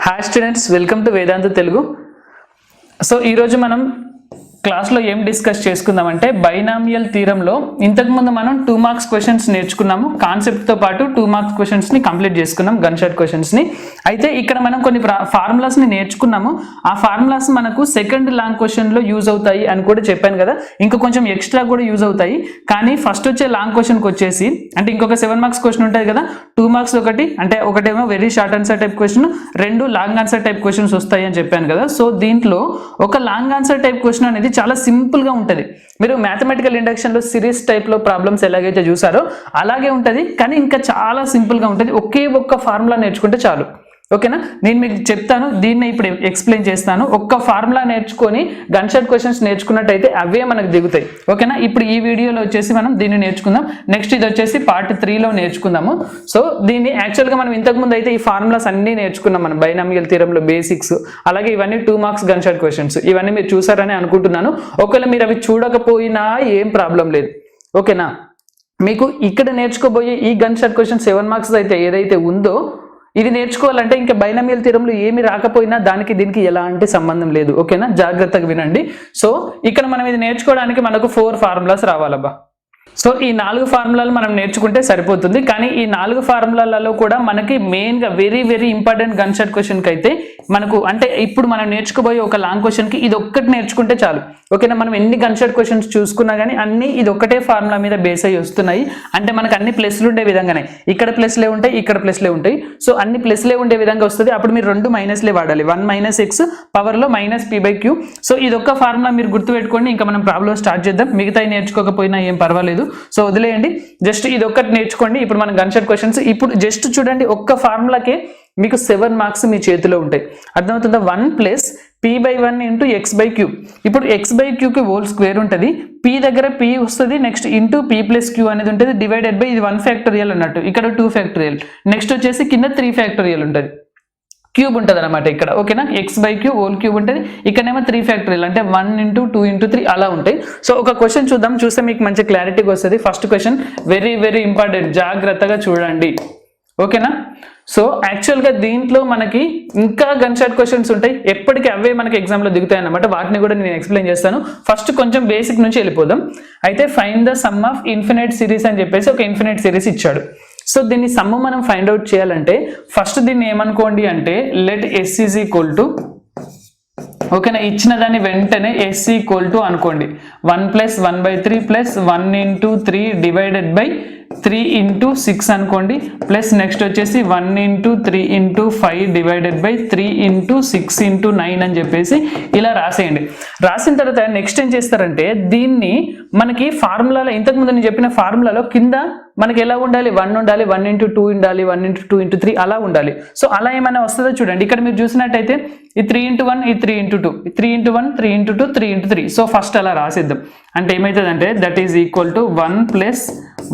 Hi students, welcome to Vedanta Telugu. So ఈరోజు మనం క్లాస్లో ఏం డిస్కస్ చేసుకుందామంటే బైనామియల్ థీరంలో ఇంతకుముందు మనం 2 మార్క్స్ క్వశ్చన్స్ నేర్చుకున్నాము. కాన్సెప్ట్తో పాటు 2 మార్క్స్ క్వశ్చన్స్ని కంప్లీట్ చేసుకున్నాం, గన్ షాట్ క్వశ్చన్స్ని. అయితే ఇక్కడ మనం కొన్ని ఫార్ములాస్ని నేర్చుకున్నాము. ఆ ఫార్ములాస్ మనకు సెకండ్ లాంగ్ క్వశ్చన్లో యూజ్ అవుతాయి అని కూడా చెప్పాను కదా. ఇంకా కొంచెం ఎక్స్ట్రా కూడా యూజ్ అవుతాయి. కానీ ఫస్ట్ వచ్చే లాంగ్ క్వశ్చన్కి వచ్చేసి అంటే ఇంకొక 7 మార్క్స్ క్వశ్చన్ ఉంటుంది కదా, 2 మార్క్స్ ఒకటి అంటే ఒకటేమో very short answer type question, 2 long answer type questions వస్తాయి అని చెప్పాను కదా. సో దీంట్లో ఒక లాంగ్ ఆన్సర్ టైప్ క్వశ్చన్ అనేది చాలా సింపుల్ గా ఉంటుంది. మీరు మ్యాథమెటికల్ ఇండక్షన్ లో సిరీస్ టైప్ లో ప్రాబ్లమ్స్ ఎలాగైతే చూసారో అలాగే ఉంటుంది, కానీ ఇంకా చాలా సింపుల్ గా ఉంటుంది. ఒకే ఒక్క ఫార్ములా నేర్చుకుంటే చాలు. ఓకేనా, నేను మీకు చెప్తాను, దీన్ని ఇప్పుడు ఎక్స్ప్లెయిన్ చేస్తాను. ఒక్క ఫార్ములా నేర్చుకొని గన్ షాట్ క్వశ్చన్స్ నేర్చుకున్నట్టయితే అవే మనకు దిగుతాయి. ఓకేనా, ఇప్పుడు ఈ వీడియోలో వచ్చేసి మనం దీన్ని నేర్చుకుందాం. నెక్స్ట్ ఇది వచ్చేసి పార్ట్ 3లో నేర్చుకుందాము. సో దీన్ని యాక్చువల్గా మనం ఇంతకుముందు అయితే ఈ ఫార్ములాస్ అన్నీ నేర్చుకున్నాం. మనం బైనామియల్ థియరంలో బేసిక్స్, అలాగే ఇవన్నీ 2 మార్క్స్ గన్ షాట్ క్వశ్చన్స్, ఇవన్నీ మీరు చూసారని అనుకుంటున్నాను. ఒకవేళ మీరు అవి చూడకపోయినా ఏం ప్రాబ్లం లేదు. ఓకేనా, మీకు ఇక్కడ నేర్చుకోబోయే ఈ గన్ షాట్ క్వశ్చన్ 7 మార్క్స్ అయితే ఏదైతే ఉందో ఇది నేర్చుకోవాలంటే ఇంకా బైనామియల్ థియరంలో ఏమి రాకపోయినా దానికి దీనికి ఎలాంటి సంబంధం లేదు. ఓకేనా, జాగ్రత్తగా వినండి. సో ఇక్కడ మనం ఇది నేర్చుకోవడానికి మనకు 4 ఫార్ములాస్ రావాలబ్బా. సో ఈ 4 ఫార్ములాలు మనం నేర్చుకుంటే సరిపోతుంది. కానీ ఈ 4 ఫార్ములాలలో కూడా మనకి మెయిన్గా వెరీ ఇంపార్టెంట్ గన్ షాట్ క్వశ్చన్కి అయితే మనకు అంటే ఇప్పుడు మనం నేర్చుకోబోయే ఒక లాంగ్ క్వశ్చన్కి ఇది ఒక్కటి నేర్చుకుంటే చాలు. ఓకేనా, మనం ఎన్ని గన్ షాట్ క్వశ్చన్స్ చూసుకున్నా కానీ అన్ని ఇది ఒకటే ఫార్ములా మీద బేస్ అయ్యి వస్తున్నాయి. అంటే మనకు అన్ని ప్లస్లు ఉండే విధంగానే, ఇక్కడ ప్లస్లే ఉంటాయి, ఇక్కడ ప్లస్లే ఉంటాయి. సో అన్ని ప్లస్లే ఉండే విధంగా వస్తుంది. అప్పుడు మీరు 2 మైనస్లే వాడాలి. 1 - x పవర్లో -p/q. సో ఇది ఒక్క ఫార్ములా మీరు గుర్తుపెట్టుకోండి. ఇంకా మనం ప్రాబ్లం స్టార్ట్ చేద్దాం. మిగతా నేర్చుకోకపోయినా ఏం పర్వాలేదు. సో వదిలేయండి, జస్ట్ ఇది ఒక్కటి నేర్చుకోండి. ఇప్పుడు మనం గన్ షాట్ క్వశ్చన్స్ ఇప్పుడు జస్ట్ చూడండి, ఒక్క ఫార్ములాకే మీకు 7 మార్క్స్ మీ చేతిలో ఉంటాయి. అర్థమవుతుందా? 1 + p/1 × x/q. ఇప్పుడు x/q హోల్ స్క్వేర్ ఉంటుంది, p దగ్గర p వస్తుంది, నెక్స్ట్ ఇంటూ p + q అనేది ఉంటుంది, డివైడెడ్ బై ఇది 1 ఫ్యాక్టోరియల్ అన్నట్టు, ఇక్కడ 2 ఫ్యాక్టోరియల్, నెక్స్ట్ వచ్చేసి కింద 3 ఫ్యాక్టోరియల్ ఉంటుంది, క్యూబ్ ఉంటుంది అనమాట ఇక్కడ. ఓకేనా, x/q హోల్ క్యూబ్ ఉంటుంది, ఇక్కడనేమో 3 ఫ్యాక్టోరియల్ అంటే 1 × 2 × 3 అలా ఉంటాయి. సో ఒక క్వశ్చన్ చూద్దాం, చూస్తే మీకు మంచి క్లారిటీగా వస్తుంది. ఫస్ట్ క్వశ్చన్ వెరీ ఇంపార్టెంట్, జాగ్రత్తగా చూడండి. ఓకేనా, సో యాక్చువల్గా దీంట్లో మనకి ఇంకా గన్ షాట్ క్వశ్చన్స్ ఉంటాయి, ఎప్పటికీ అవే మనకి ఎగ్జామ్లో దిగుతాయి అన్నమాట. వాటిని కూడా నేను ఎక్స్ప్లెయిన్ చేస్తాను. ఫస్ట్ కొంచెం బేసిక్ నుంచి వెళ్ళిపోదాం. అయితే find the sum of infinite series అని చెప్పేసి ఒక ఇన్ఫినైట్ సిరీస్ ఇచ్చాడు. సో దీన్ని సమ్ మనం ఫైండ్ అవుట్ చేయాలంటే ఫస్ట్ దీన్ని ఏమనుకోండి అంటే లెట్ s = ఓకేనా, ఇచ్చిన దాన్ని వెంటనే s = అనుకోండి 1 + 1/3 + 1 × 3 డివైడెడ్ బై 3 × 6 అనుకోండి, ప్లస్ నెక్స్ట్ వచ్చేసి 1 × 3 × 5 డివైడెడ్ బై 3 × 6 × 9 అని చెప్పేసి ఇలా రాసేయండి. రాసిన తర్వాత నెక్స్ట్ ఏం చేస్తారంటే దీన్ని మనకి ఫార్ములాలో ఇంతకుముందు నేను చెప్పిన ఫార్ములాలో కింద మనకి ఎలా ఉండాలి, 1 ఉండాలి, 1 × 2 ఉండాలి, 1 × 2 × 3 అలా ఉండాలి. సో అలా ఏమైనా వస్తుందో చూడండి. ఇక్కడ మీరు చూసినట్టయితే ఈ 3 × 1 ఈ 3 × 2, 3 × 1 3 × 2 3 × 3. సో ఫస్ట్ అలా రాసేద్దాం. అంటే ఏమవుతుందంటే దట్ ఈజ్ ఈక్వల్ టు 1 +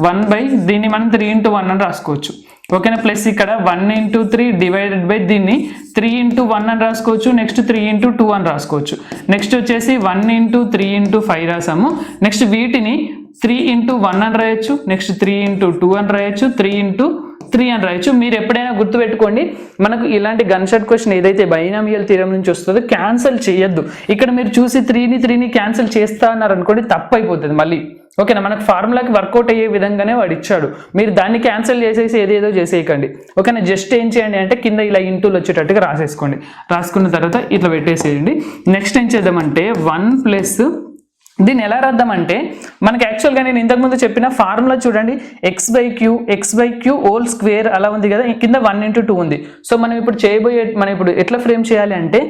1 దీన్ని మనం 3 × 1 అని రాసుకోవచ్చు. ఓకేనా, ప్లస్ ఇక్కడ 1 × 3 డివైడెడ్ బై దీన్ని 3 × 1 అని రాసుకోవచ్చు, నెక్స్ట్ 3 × 2 అని రాసుకోవచ్చు, నెక్స్ట్ వచ్చేసి 1 × 3 × 5 రాసాము, నెక్స్ట్ వీటిని 3 × 1 అని రాయొచ్చు, నెక్స్ట్ 3 × 2 అని రాయొచ్చు, 3 × 3 అని రాయొచ్చు. మీరు ఎప్పుడైనా గుర్తుపెట్టుకోండి, మనకు ఇలాంటి గన్ షాట్ క్వశ్చన్ ఏదైతే బైనామియల్ థియరం నుంచి వస్తుందో క్యాన్సిల్ చేయొద్దు. ఇక్కడ మీరు చూసి 3ని క్యాన్సిల్ చేస్తా అన్నారు అనుకోండి, తప్పు అయిపోతుంది మళ్ళీ. ఓకేనా, మనకు ఫార్ములాకి వర్కౌట్ అయ్యే విధంగానే వాడు ఇచ్చాడు, మీరు దాన్ని క్యాన్సిల్ చేసేసి ఏదేదో చేసేయకండి. ఓకేనా, జస్ట్ ఏం చేయండి అంటే కింద ఇలా ఇంటూలు వచ్చేటట్టుగా రాసేసుకోండి. రాసుకున్న తర్వాత ఇట్లా పెట్టేసేయండి. నెక్స్ట్ ఏం చేద్దామంటే 1 + దీన్ని ఎలా రాద్దామంటే మనకి యాక్చువల్గా నేను ఇంతకుముందు చెప్పిన ఫార్ములా చూడండి, x/q హోల్ స్క్వేర్ అలా ఉంది కదా, కింద 1 × 2 ఉంది. సో మనం ఇప్పుడు ఎట్లా ఫ్రేమ్ చేయాలి అంటే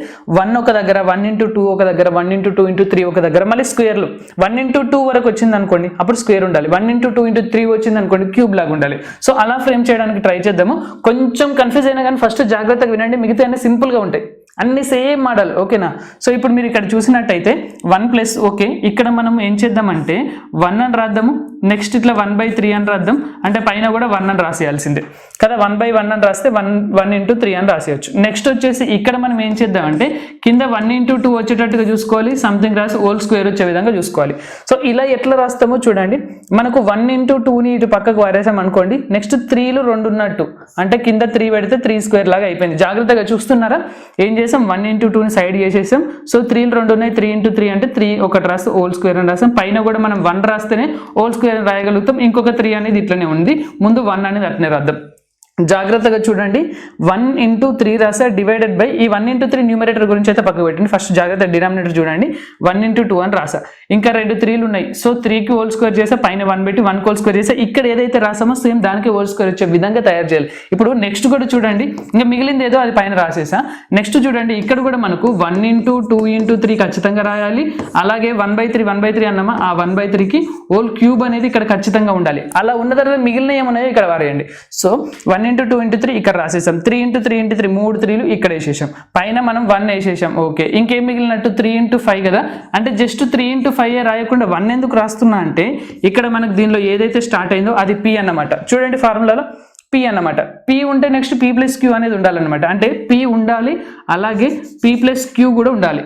1 ఒక దగ్గర, 1 × 2 ఒక దగ్గర, 1 × 2 × 3 ఒక దగ్గర, మళ్ళీ స్క్వేర్లు 1 × 2 వరకు వచ్చింది అనుకోండి అప్పుడు స్క్వేర్ ఉండాలి, 1 × 2 × 3 వచ్చింది అనుకోండి క్యూబ్ లాగా ఉండాలి. సో అలా ఫ్రేమ్ చేయడానికి ట్రై చేద్దాము. కొంచెం కన్ఫ్యూజ్ అయినా కానీ ఫస్ట్ జాగ్రత్తగా వినండి, మిగతా సింపుల్గా ఉంటాయి. అన్ని సేమ్ మోడల్ ఓకేనా. సో ఇప్పుడు మీరు ఇక్కడ చూసినట్టయితే 1 + ఓకే, ఇక్కడ మనం ఏం చేద్దామంటే 1 అని రాద్దాము, నెక్స్ట్ ఇట్లా 1/3 అని రాద్దాం, అంటే పైన కూడా 1 అని రాసేయాల్సిందే కదా. 1/1 అని రాస్తే 1 × 3 అని రాసేయచ్చు. నెక్స్ట్ వచ్చేసి ఇక్కడ మనం ఏం చేద్దామంటే కింద 1 × 2 వచ్చేటట్టుగా చూసుకోవాలి, సంథింగ్ రాసి హోల్ స్క్వేర్ వచ్చే విధంగా చూసుకోవాలి. సో ఇలా ఎట్లా రాస్తామో చూడండి, మనకు 1 × 2ని ఇటు పక్కకు వారేసాం అనుకోండి, నెక్స్ట్ 3లు 2 ఉన్నట్టు, అంటే కింద 3 పెడితే 3² లాగా అయిపోయింది. జాగ్రత్తగా చూస్తున్నారా, ఏం చేసాం 1 × 2ని సైడ్ చేసేసాం. సో 3లు 2 ఉన్నాయి, 3 × 3 అంటే 3 ఒకటి రాస్తే హోల్ స్క్వేర్ అని రాస్తాం. పైన కూడా మనం 1 రాస్తేనే హోల్ స్క్వేర్ అని రాయగలుగుతాం, ఇంకొక 3 అనేది ఇట్లనే ఉంది, ముందు 1 అనేది అట్నే రాద్దాం. జాగ్రత్తగా చూడండి, 1 × 3 రాసా డివైడెడ్ బై ఈ 1 × 3 న్యూమరేటర్ గురించి అయితే పక్కకు పెట్టండి, ఫస్ట్ జాగ్రత్త డినామినేటర్ చూడండి, 1 × 2 అని రాసా, ఇంకా 2 3లు ఉన్నాయి. సో 3కి హోల్ స్క్వేర్ చేసా, పైన 1 పెట్టి 1 హోల్ స్క్వేర్ చేసా, ఇక్కడ ఏదైతే రాసామో సేమ్ దానికి హోల్ స్క్వేర్ వచ్చే విధంగా తయారు చేయాలి. ఇప్పుడు నెక్స్ట్ కూడా చూడండి, ఇంకా మిగిలింది ఏదో అది పైన రాసేసా. నెక్స్ట్ చూడండి, ఇక్కడ కూడా మనకు 1 × 2 × 3 ఖచ్చితంగా రాయాలి, అలాగే 1/3 అన్నామా, ఆ 1/3కి హోల్ క్యూబ్ అనేది ఇక్కడ ఖచ్చితంగా ఉండాలి. అలా ఉన్న తర్వాత మిగిలిన ఏమున్నాయో ఇక్కడ వారేయండి. సో 1 × 2 × 3 ఇక్కడ రాసేసాం, 3 × 3 × 3 3 3లు ఇక్కడ వేసేసాం, పైన మనం 1 వేసేసాం. ఓకే, ఇంకేం మిగిలినట్టు 3 × 5 కదా, అంటే జస్ట్ 3 × 5 రాయకుండా 1 ఎందుకు రాస్తున్నా అంటే ఇక్కడ మనకు దీనిలో ఏదైతే స్టార్ట్ అయిందో అది P అన్నమాట. చూడండి ఫార్ములాలో P అన్నమాట, P ఉంటే నెక్స్ట్ P + Q అనేది ఉండాలన్నమాట, అంటే P ఉండాలి అలాగే P + Q కూడా ఉండాలి.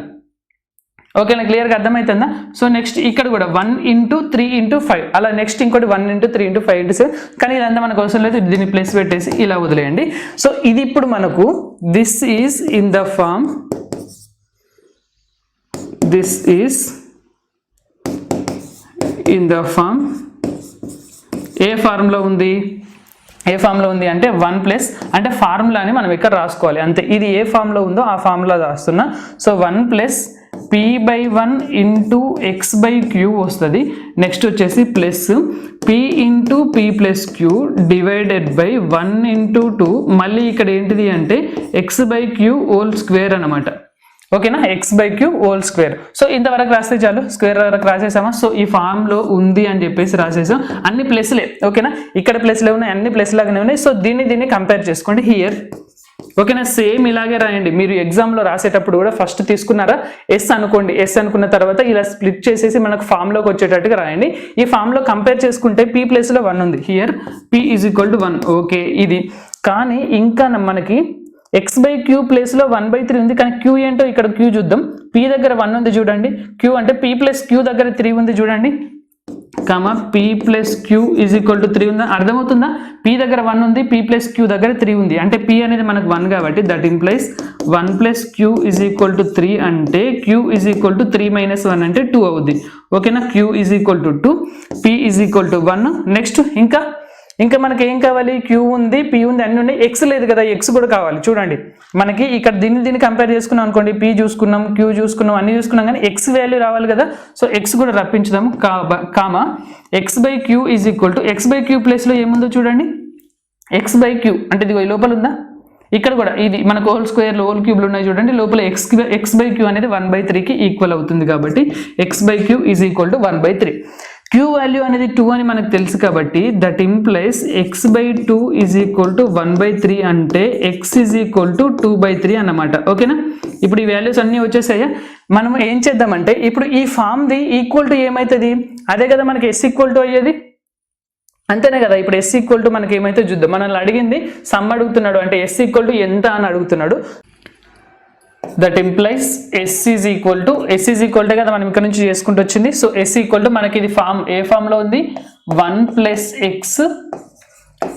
ఓకేనా, క్లియర్గా అర్థమవుతుందా. సో నెక్స్ట్ ఇక్కడ కూడా 1 × 3 × 5 అలా, నెక్స్ట్ ఇంకోటి 1 × 3 × 5 × 7, కానీ ఇదంతా మనకు అవసరం లేదు, దీన్ని ప్లస్ పెట్టేసి ఇలా వదిలేయండి. సో ఇది ఇప్పుడు మనకు this is in the form, this is in the form, ఏ ఫార్ములా ఉంది, ఏ ఫామ్లో ఉంది అంటే 1 అంటే ఫార్ములాని మనం ఇక్కడ రాసుకోవాలి అంతే. ఇది ఏ ఫామ్లో ఉందో ఆ ఫార్ములా రాస్తున్నా. సో 1 P/1 × x/q వస్తుంది. నెక్స్ట్ వచ్చేసి plus P × P + Q divided by 1 × 2, మళ్ళీ ఇక్కడ ఏంటిది అంటే x/q హోల్ స్క్వేర్ అనమాట. ఓకేనా, x/q హోల్ స్క్వేర్. సో ఇంతవరకు రాస్తే చాలు, స్క్వేర్ వరకు రాసేసామా. సో ఈ ఫామ్లో ఉంది అని చెప్పేసి రాసేసాం, అన్ని ప్లస్లే. ఓకేనా, ఇక్కడ ప్లస్లే ఉన్నాయి, అన్ని ప్లస్ లాగానే ఉన్నాయి. సో దీన్ని కంపేర్ చేసుకోండి హియర్. ఓకేనా, సేమ్ ఇలాగే రాయండి. మీరు ఎగ్జామ్లో రాసేటప్పుడు కూడా ఫస్ట్ తీసుకున్నారా ఎస్ అనుకోండి, ఎస్ అనుకున్న తర్వాత ఇలా స్ప్లిట్ చేసేసి మనకు ఫామ్లోకి వచ్చేటట్టుగా రాయండి. ఈ ఫామ్లో కంపేర్ చేసుకుంటే P ప్లేస్లో 1 ఉంది, హియర్ P = 1. ఓకే, ఇది కానీ ఇంకా మనకి x/q ప్లేస్లో 1/3 ఉంది, కానీ q ఏంటో ఇక్కడ q చూద్దాం. P దగ్గర 1 ఉంది చూడండి, q అంటే P + Q దగ్గర 3 ఉంది చూడండి, P + Q = 3 ఉందా, అర్థమవుతుందా. P దగ్గర 1 ఉంది, P + Q దగ్గర 3 ఉంది, అంటే P అనేది మనకు 1 కాబట్టి దట్ ఇంప్లైస్ 1 + Q = 3 అంటే Q = 3 - 1 అంటే 2 అవుద్ది. ఓకేనా, Q = 2, P = 1. నెక్స్ట్ ఇంకా మనకి ఏం కావాలి, Q ఉంది, P ఉంది, అన్ని ఉన్నాయి, X లేదు కదా, X కూడా కావాలి. చూడండి మనకి ఇక్కడ దీన్ని కంపేర్ చేసుకున్నాం అనుకోండి, P చూసుకున్నాం, Q చూసుకున్నాం, అన్ని చూసుకున్నాం, కానీ X వాల్యూ రావాలి కదా. సో X కూడా రప్పించుదాము, కామా x/q = x/q ప్లేస్లో ఏముందో చూడండి, x/q అంటే ఇది లోపల ఉందా, ఇక్కడ కూడా ఇది మనకు హోల్ స్క్వేర్లో హోల్ క్యూబ్లు ఉన్నాయి చూడండి, లోపల x/q అనేది 1/3కి ఈక్వల్ అవుతుంది కాబట్టి x/q = 1/3. Q వాల్యూ అనేది 2 అని మనకు తెలుసు కాబట్టి దట్ ఇంప్లైస్ x/2 = 1/3 అంటే x = 2/3 అన్నమాట. ఓకేనా, ఇప్పుడు ఈ వాల్యూస్ అన్నీ వచ్చేసాయా. మనం ఏం చేద్దామంటే ఇప్పుడు ఈ ఫామ్ది ఈక్వల్ టు ఏమవుతుంది, అదే కదా మనకి s = అయ్యేది, అంతేనే కదా. ఇప్పుడు s = మనకి ఏమైతే చూద్దాం, మనల్ని అడిగింది సమ్ అడుగుతున్నాడు, అంటే s = ఎంత అని అడుగుతున్నాడు. దట్ ఇంప్లైస్ s = కదా మనం ఇక్కడ నుంచి చేసుకుంటూ వచ్చింది. సో s = మనకి ఇది ఫామ్, ఏ ఫామ్లో ఉంది, 1 + x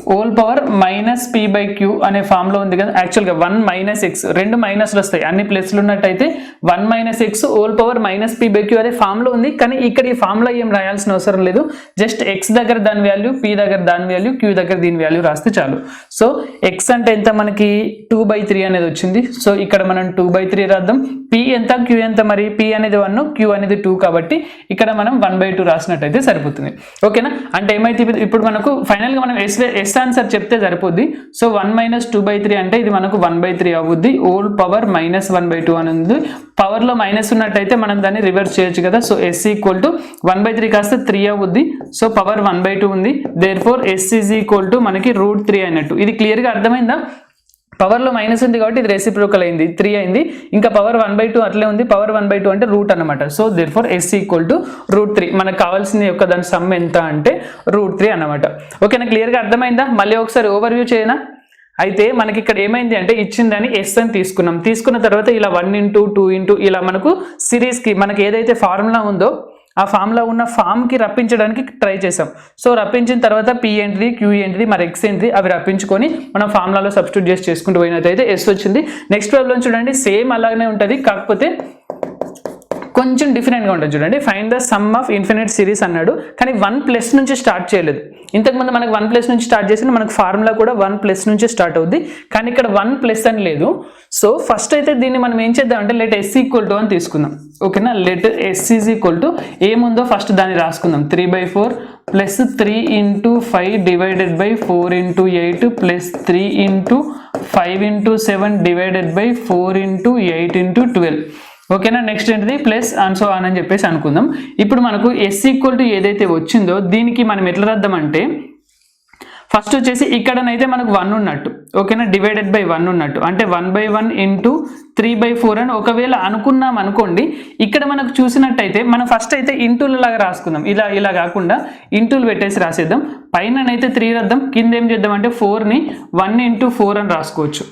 హోల్ పవర్ -p/q అనే ఫామ్లో ఉంది కదా. యాక్చువల్గా 1 - x, రెండు మైనస్లు వస్తాయి, అన్ని ప్లస్లు ఉన్నట్టయితే 1 - x హోల్ పవర్ -p/q అనే ఫామ్లో ఉంది. కానీ ఇక్కడ ఈ ఫామ్లో ఏం రాయాల్సిన అవసరం లేదు, జస్ట్ x దగ్గర దాని వాల్యూ, p దగ్గర దాని వాల్యూ, q దగ్గర దీని వాల్యూ రాస్తే చాలు. సో x అంటే ఎంత మనకి 2/3 అనేది వచ్చింది. సో ఇక్కడ మనం 2/3 రాద్దాం. p ఎంత, q ఎంత, మరి p అనేది 1, q అనేది 2 కాబట్టి ఇక్కడ మనం 1/2 రాసినట్టయితే సరిపోతుంది. ఓకేనా, అంటే ఏమైతే ఇప్పుడు మనకు ఫైనల్గా మనం ఎస్ ఆన్సర్ చెప్తే సరిపోద్ది. సో 1 - 2/3 అంటే ఇది మనకు 1/3 అవుద్ది, హోల్ పవర్ -1/2 అని ఉంది. పవర్లో మైనస్ ఉన్నట్టయితే మనం దాన్ని రివర్స్ చేయొచ్చు కదా. సో s = 1/3 కాస్త 3 అవుద్ది. సో పవర్ 1/2 ఉంది, దేర్ఫోర్ s = మనకి √3 అయినట్టు. ఇది క్లియర్గా అర్థమైందా. పవర్లో మైనస్ ఉంది కాబట్టి ఇది రెసిప్రోకల్ అయింది 3 అయింది, ఇంకా పవర్ 1/2 అట్లే ఉంది, పవర్ 1/2 అంటే రూట్ అనమాట. So therefore s equal to √3. మనకు కావాల్సిన యొక్క దాని సమ్ ఎంత అంటే √3 అన్నమాట. ఓకేనా, క్లియర్గా అర్థమైందా? మళ్ళీ ఒకసారి ఓవర్వ్యూ చేయనా? అయితే మనకి ఇక్కడ ఏమైంది అంటే ఇచ్చిందని ఎస్ అని తీసుకున్నాం. తీసుకున్న తర్వాత ఇలా 1 ఇంటూ 2 ఇంటూ ఇలా మనకు సిరీస్కి మనకి ఏదైతే ఫార్ములా ఉందో ఆ ఫామ్లో ఉన్న ఫామ్కి రప్పించడానికి ట్రై చేసాం. సో రప్పించిన తర్వాత పి ఏంటిది, క్యూ ఏంటిది, మరి ఎక్స్ ఏంటిది అవి రప్పించుకొని మనం ఫార్ములాలో సబ్స్టిట్యూట్ చేసి చేసుకుంటూ పోయినట్టయితే ఎస్ వచ్చింది. నెక్స్ట్ ప్రాబ్లం చూడండి, సేమ్ అలాగనే ఉంటుంది, కాకపోతే కొంచెం డిఫరెంట్గా ఉంటుంది. చూడండి, find the sum of infinite series అన్నాడు, కానీ 1+ నుంచి స్టార్ట్ చేయలేదు. ఇంతకుముందు మనకు 1+ నుంచి స్టార్ట్ చేసిన మనకు ఫార్ములా కూడా 1+ నుంచి స్టార్ట్ అవుద్ది, కానీ ఇక్కడ 1+ అని లేదు. సో ఫస్ట్ అయితే దీన్ని మనం ఏం చేద్దాం అంటే లెట్ s ఈక్వల్ టు అని తీసుకుందాం. ఓకేనా, let s is equal to ఏముందో ఫస్ట్ దాన్ని రాసుకుందాం. 3/4 plus 3 into 5 divided by 4 into 8 plus 3 into 5 into 7 divided by 4 into 8 into 12. ఓకేనా, నెక్స్ట్ ఏంటిది ప్లస్ అండ్ సో ఆన్ అని చెప్పేసి అనుకుందాం. ఇప్పుడు మనకు s ఈక్వల్ టు ఏదైతే వచ్చిందో దీనికి మనం ఎట్లా రాద్దామంటే ఫస్ట్ వచ్చేసి ఇక్కడనైతే మనకు 1 ఉన్నట్టు, ఓకేనా, డివైడెడ్ బై 1 ఉన్నట్టు, అంటే 1/1 ఇంటూ 3/4 అని ఒకవేళ అనుకున్నాం అనుకోండి. ఇక్కడ మనకు చూసినట్టయితే మనం ఫస్ట్ అయితే ఇంటూల లాగా రాసుకుందాం, ఇలా కాకుండా ఇంటూలు పెట్టేసి రాసేద్దాం. పైననైతే 3 రాద్దాం, కింద ఏం చేద్దాం అంటే 4ని 1 ఇంటూ 4 అని రాసుకోవచ్చు.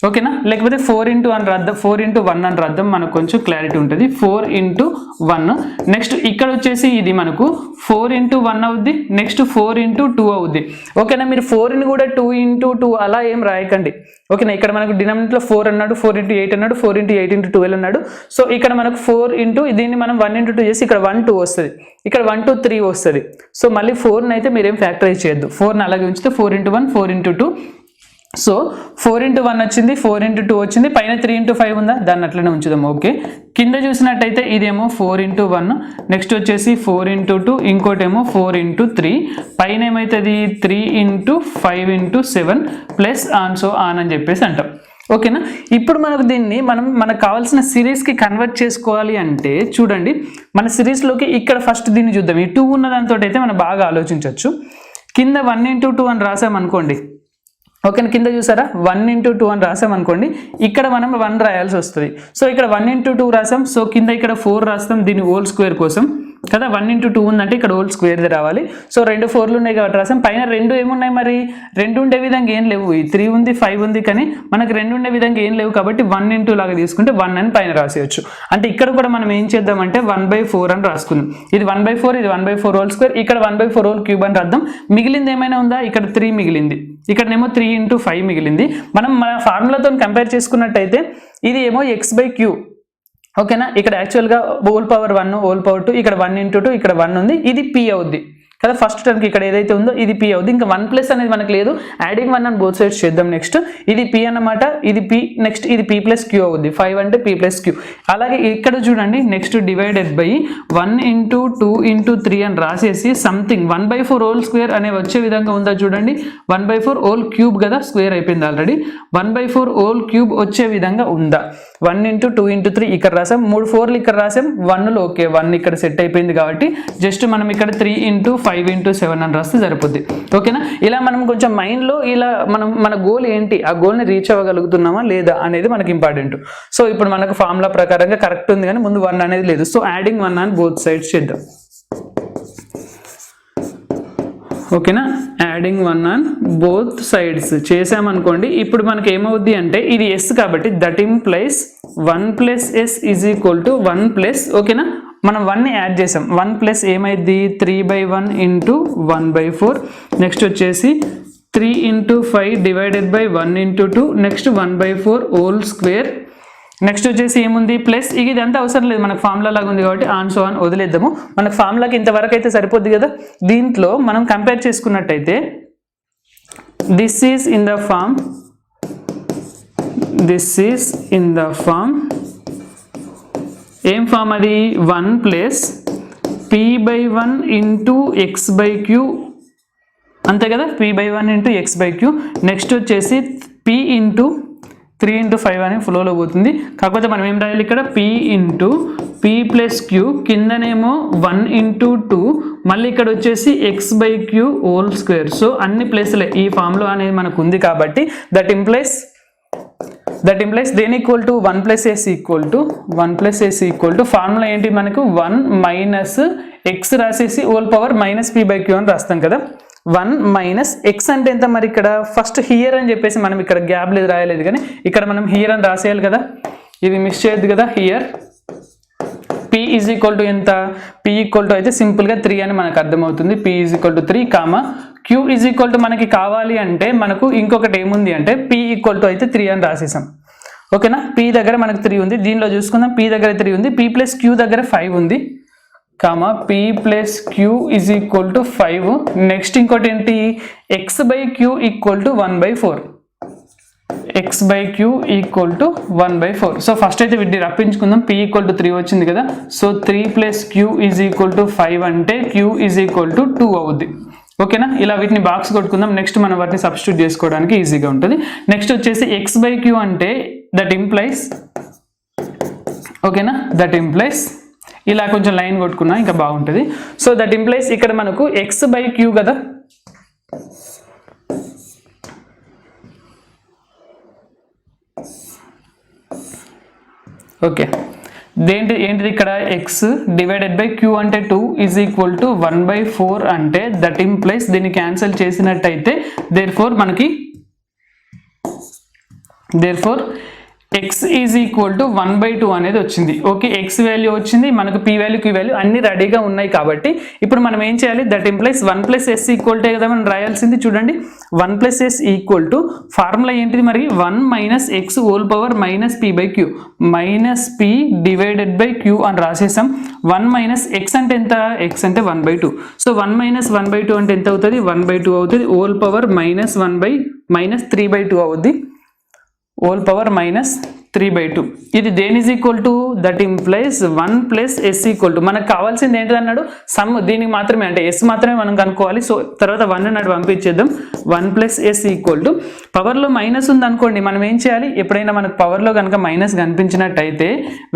ఓకేనా, లేకపోతే 4 ఇంటూ 1 రాద్దాం, 4 ఇంటూ 1 అని రాద్దాం, మనకు కొంచెం క్లారిటీ ఉంటుంది. 4 ఇంటూ 1. నెక్స్ట్ ఇక్కడ వచ్చేసి ఇది మనకు 4 ఇంటూ 1 అవుద్ది, నెక్స్ట్ 4 ఇంటూ 2 అవుద్ది. ఓకేనా, మీరు 4ని కూడా 2 ఇంటూ 2 అలా ఏం రాయకండి. ఓకేనా, ఇక్కడ మనకు డినామినేటర్లో 4 అన్నాడు, 4 ఇంటూ 8 అన్నాడు, 4 ఇంటూ 8 ఇంటూ 12 అన్నాడు. సో ఇక్కడ మనకు 4 ఇంటూ దీన్ని మనం 1 ఇంటూ 2 చేసి ఇక్కడ 1 2 వస్తుంది, ఇక్కడ 1 2 3 వస్తుంది. సో మళ్ళీ 4ని అయితే మీరేం ఫ్యాక్టరైజ్ చేయొద్దు, 4ని అలాగే ఉంచితే 4 ఇంటూ 1 4 ఇంటూ 2. సో 4 ఇంటూ 1 వచ్చింది, 4 ఇంటూ 2 వచ్చింది, పైన 3 ఇంటూ 5 ఉందా, దాన్ని అట్లనే ఉంచుదాం. ఓకే, కింద చూసినట్టయితే ఇదేమో 4 ఇంటూ 1, నెక్స్ట్ వచ్చేసి 4 ఇంటూ 2, ఇంకోటేమో 4 ఇంటూ 3, పైన ఏమవుతుంది 3 into 5 into 7 plus on so on అని చెప్పేసి అంటాం. ఓకేనా, ఇప్పుడు మనకు దీన్ని మనకు కావాల్సిన సిరీస్కి కన్వర్ట్ చేసుకోవాలి అంటే చూడండి, మన సిరీస్లోకి ఇక్కడ ఫస్ట్ దీన్ని చూద్దాం. ఈ 2 ఉన్న దాంతో అయితే మనం బాగా ఆలోచించవచ్చు. కింద 1 ఇంటూ 2 అని రాసామనుకోండి, ఓకేనా, కింద చూసారా 1 ఇంటూ 2 అని రాసామనుకోండి, ఇక్కడ మనం 1 రాయాల్సి వస్తుంది. సో ఇక్కడ 1 ఇంటూ 2 రాసాం, సో కింద ఇక్కడ 4 రాస్తాం దీని హోల్ స్క్వేర్ కోసం కదా. 1 ఇంటూ 2 ఉందంటే ఇక్కడ హోల్ స్క్వేర్ది రావాలి. సో 2 4లు ఉన్నాయి కాబట్టి రాసాం. పైన 2 ఏమున్నాయి, మరి 2 ఉండే విధంగా ఏం లేవు, 3 ఉంది 5 ఉంది, కానీ మనకు 2 ఉండే విధంగా ఏం లేవు కాబట్టి 1 ఇంటూ లాగా తీసుకుంటే 1 అని పైన రాసేయచ్చు. అంటే ఇక్కడ కూడా మనం ఏం చేద్దామంటే 1/4 అని రాసుకుందాం. ఇది 1/4, ఇది 1/4 హోల్ స్క్వేర్, ఇక్కడ 1/4 హోల్ క్యూబ్ అని రాద్దాం. మిగిలింది ఏమైనా ఉందా, ఇక్కడ 3 మిగిలింది, ఇక్కడనేమో 3 ఇంటూ 5 మిగిలింది. మనం మన ఫార్ములాతో కంపేర్ చేసుకున్నట్టయితే ఇది ఏమో x/క్యూ. ఓకేనా, ఇక్కడ యాక్చువల్గా హోల్ పవర్ 1 హోల్ పవర్ 2, ఇక్కడ 1 ఇంటూ 2, ఇక్కడ 1 ఉంది, ఇది p అవుద్ది కదా. ఫస్ట్ టర్మ్కి ఇక్కడ ఏదైతే ఉందో ఇది p అవుద్ది, ఇంకా 1+ అనేది మనకు లేదు, యాడింగ్ 1 అని బోత్ సైడ్స్ చేద్దాం. నెక్స్ట్ ఇది p అన్నమాట, ఇది p, నెక్స్ట్ ఇది p+q అవుద్ది, 5 అంటే p+q. అలాగే ఇక్కడ చూడండి, next divided by 1 into 2 into 3 అని రాసేసి సంథింగ్ 1/4 హోల్ స్క్వేర్ అనే వచ్చే విధంగా ఉందా చూడండి. 1/4 హోల్ క్యూబ్ కదా, స్క్వేర్ అయిపోయింది ఆల్రెడీ. 1/4 హోల్ క్యూబ్ వచ్చే విధంగా ఉందా. 1 ఇంటూ 2 ఇంటూ 3 ఇక్కడ రాసాం, 3 4లు ఇక్కడ రాసాం, 1లో ఓకే 1 ఇక్కడ సెట్ అయిపోయింది కాబట్టి జస్ట్ మనం ఇక్కడ 3 ఇంటూ 5 ఇంటూ 7 అని రాస్తే సరిపోద్ది. ఓకేనా, ఇలా మనం కొంచెం మైండ్లో ఇలా మన గోల్ ఏంటి, ఆ గోల్ని రీచ్ అవ్వగలుగుతున్నామా లేదా అనేది మనకి ఇంపార్టెంట్. సో ఇప్పుడు మనకు ఫార్ములా ప్రకారంగా కరెక్ట్ ఉంది, కానీ ముందు 1 అనేది లేదు. సో యాడింగ్ 1 అని బోత్ సైడ్స్ చేద్దాం. ఓకేనా, యాడింగ్ 1 ఆన్ బోత్ సైడ్స్ చేసామనుకోండి, ఇప్పుడు మనకి ఏమవుద్ది అంటే ఇది s కాబట్టి that implies 1 + s is equal to 1+, ఓకేనా, మనం 1ని యాడ్ చేసాం, 1+ ఏమైంది 3/1 ఇంటూ 1/4, నెక్స్ట్ వచ్చేసి 3 into 5 divided by 1 into 2, next 1/4 whole square, next వచ్చేసి ఏముంది ప్లస్. ఇదంతా అవసరం లేదు, మనకు ఫార్ములా లాగా ఉంది కాబట్టి ఆన్ సో ఆన్ వదిలేద్దాము. మనకు ఫార్ములాకి ఇంతవరకు అయితే సరిపోద్ది కదా. దీంట్లో మనం కంపేర్ చేసుకున్నట్టయితే this is in the form ఏం ఫామ్ అది 1+ p/1 ఇంటూ x/q అంతే కదా, p/1 ఇంటూ x/q. నెక్స్ట్ వచ్చేసి p ఇంటూ 3 ఇంటూ 5 అని ఫ్లోలో పోతుంది, కాకపోతే మనం ఏం రాయాలి ఇక్కడ p ఇంటూ p+q, కిందనేమో 1 ఇంటూ 2, మళ్ళీ ఇక్కడ వచ్చేసి x/q హోల్ స్క్వేర్. సో అన్ని ప్లేస్లే ఈ ఫామ్లో అనేది మనకు ఉంది కాబట్టి దట్ ఇంప్లైస్ దట్ ఇంప్లైస్ దేని equal to 1 plus S equal to formula ఏంటి మనకు 1 మైనస్ ఎక్స్ రాసేసి whole power minus P by Q అని రాస్తాం కదా. 1 మైనస్ ఎక్స్ అంటే ఎంత మరి, ఇక్కడ ఫస్ట్ హియర్ అని చెప్పేసి మనం ఇక్కడ గ్యాప్ లేదు రాయలేదు కానీ ఇక్కడ మనం హియర్ అని రాసేయాలి కదా, ఇది మిస్ చేయొద్దు కదా. Here p is equal to ఎంత, p ఈక్వల్ టు అయితే సింపుల్గా 3 అని మనకు అర్థమవుతుంది. p is equal to 3 comma q is equal to మనకి కావాలి అంటే మనకు ఇంకొకటి ఏముంది అంటే p ఈక్వల్ టు అయితే 3 అని రాసేసాం. ఓకేనా, p దగ్గర మనకు 3 ఉంది, దీనిలో చూసుకుందాం p దగ్గర 3 ఉంది, p ప్లస్ q దగ్గర 5 ఉంది comma p plus q is equal to 5. Next ఇంకోటి ఏంటి, x by q equal to 1/4, x by Q equal to 1/4. So first అయితే వీటిని రప్పించుకుందాం. p ఈక్వల్ టు 3 వచ్చింది కదా, so 3 plus Q is equal to 5 అంటే q ఈజ్ ఈక్వల్ టు 2 అవుద్ది. ఓకేనా, ఇలా వీటిని బాక్స్ కొట్టుకుందాం. నెక్స్ట్ మనం వాటిని సబ్స్టిట్యూట్ చేసుకోవడానికి ఈజీగా ఉంటుంది. నెక్స్ట్ వచ్చేసి x బై క్యూ అంటే దట్ ఇంప్లైస్, ఓకేనా, దట్ ఇంప్లైస్ ఇలా కొంచెం లైన్ కొట్టుకున్నా ఇంకా బాగుంటుంది. సో దట్ ఇంప్లైస్ ఇక్కడ మనకు x బై క్యూ కదా, ఓకే, ఏంటిది ఇక్కడ x డివైడెడ్ బై q అంటే 2 ఈజ్ ఈక్వల్ టు 1/4 అంటే దట్ ఇంప్లైస్ దీన్ని క్యాన్సిల్ చేసినట్టయితే therefore x is equal to 1/2 అనేది వచ్చింది. ఓకే, x వాల్యూ వచ్చింది, మనకు p వాల్యూ q వాల్యూ అన్ని రెడీగా ఉన్నాయి కాబట్టి ఇప్పుడు మనం ఏం చేయాలి, that implies 1 plus S equal to కదా మనం రాయాల్సింది. చూడండి 1 plus S equal to formula ఏంటిది మరి, 1 minus X whole power minus P by Q, minus P divided by Q అని రాసేసాం. 1 మైనస్ ఎక్స్ అంటే ఎంత, ఎక్స్ అంటే 1/2, సో 1 మైనస్ 1/2 అంటే ఎంత అవుతుంది, 1/2 అవుతుంది. హోల్ పవర్ మైనస్ 3/2 అవుద్ది, హోల్ పవర్ మైనస్ 3/2. ఇది దేని is equal to, that implies 1 plus S equal to, మనకు కావాల్సింది ఏంటిది అన్నాడు, సమ్ దీనికి మాత్రమే అంటే ఎస్ మాత్రమే మనం కనుక్కోవాలి. సో తర్వాత 1 అన్నాడు పంపించేద్దాం. 1 ప్లస్ ఎస్ ఈక్వల్ టు పవర్లో మైనస్ ఉంది అనుకోండి, మనం ఏం చేయాలి, ఎప్పుడైనా మనకు పవర్లో కనుక మైనస్ కనిపించినట్టయితే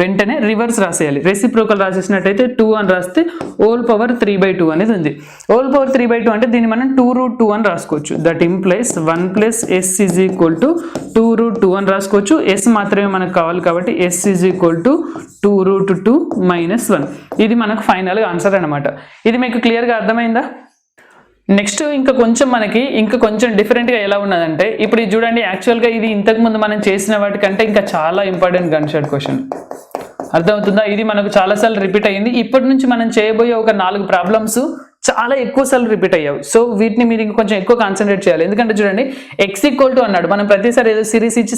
వెంటనే రివర్స్ రాసేయాలి. రెసిప్రోకల్ రాసేసినట్టయితే 2 అని రాస్తే హోల్ పవర్ 3/2 అనేది ఉంది. హోల్ పవర్ 3/2 అంటే దీన్ని మనం 2√2 అని రాసుకోవచ్చు. That implies 1 plus yes is equal to 2√2 అని రాసుకోవచ్చు. ఎస్ మాత్రమే మనకు కావాలి కాబట్టి s is equal to 2√2 minus 1. ఇది మనకు ఫైనల్గా ఆన్సర్ అనమాట. ఇది మీకు క్లియర్గా అర్థమైందా? నెక్స్ట్ ఇంకా కొంచెం డిఫరెంట్గా ఎలా ఉన్నదంటే, ఇప్పుడు ఇది చూడండి, యాక్చువల్గా ఇది ఇంతకుముందు మనం చేసిన వాటికంటే ఇంకా చాలా ఇంపార్టెంట్ గన్షాట్ క్వశ్చన్. అర్థమవుతుందా? ఇది మనకు చాలాసార్లు రిపీట్ అయ్యింది. ఇప్పటి నుంచి మనం చేయబోయే ఒక 4 ప్రాబ్లమ్స్ చాలా ఎక్కువ సార్లు రిపీట్ అయ్యావు. సో వీటిని మీరు ఇంకొంచెం ఎక్కువ కాన్సన్ట్రేట్ చేయాలి. ఎందుకంటే చూడండి, ఎక్స్ ఈక్వల్ టు అన్నాడు, మనం ప్రతిసారి ఏదో సిరీస్ ఇచ్చి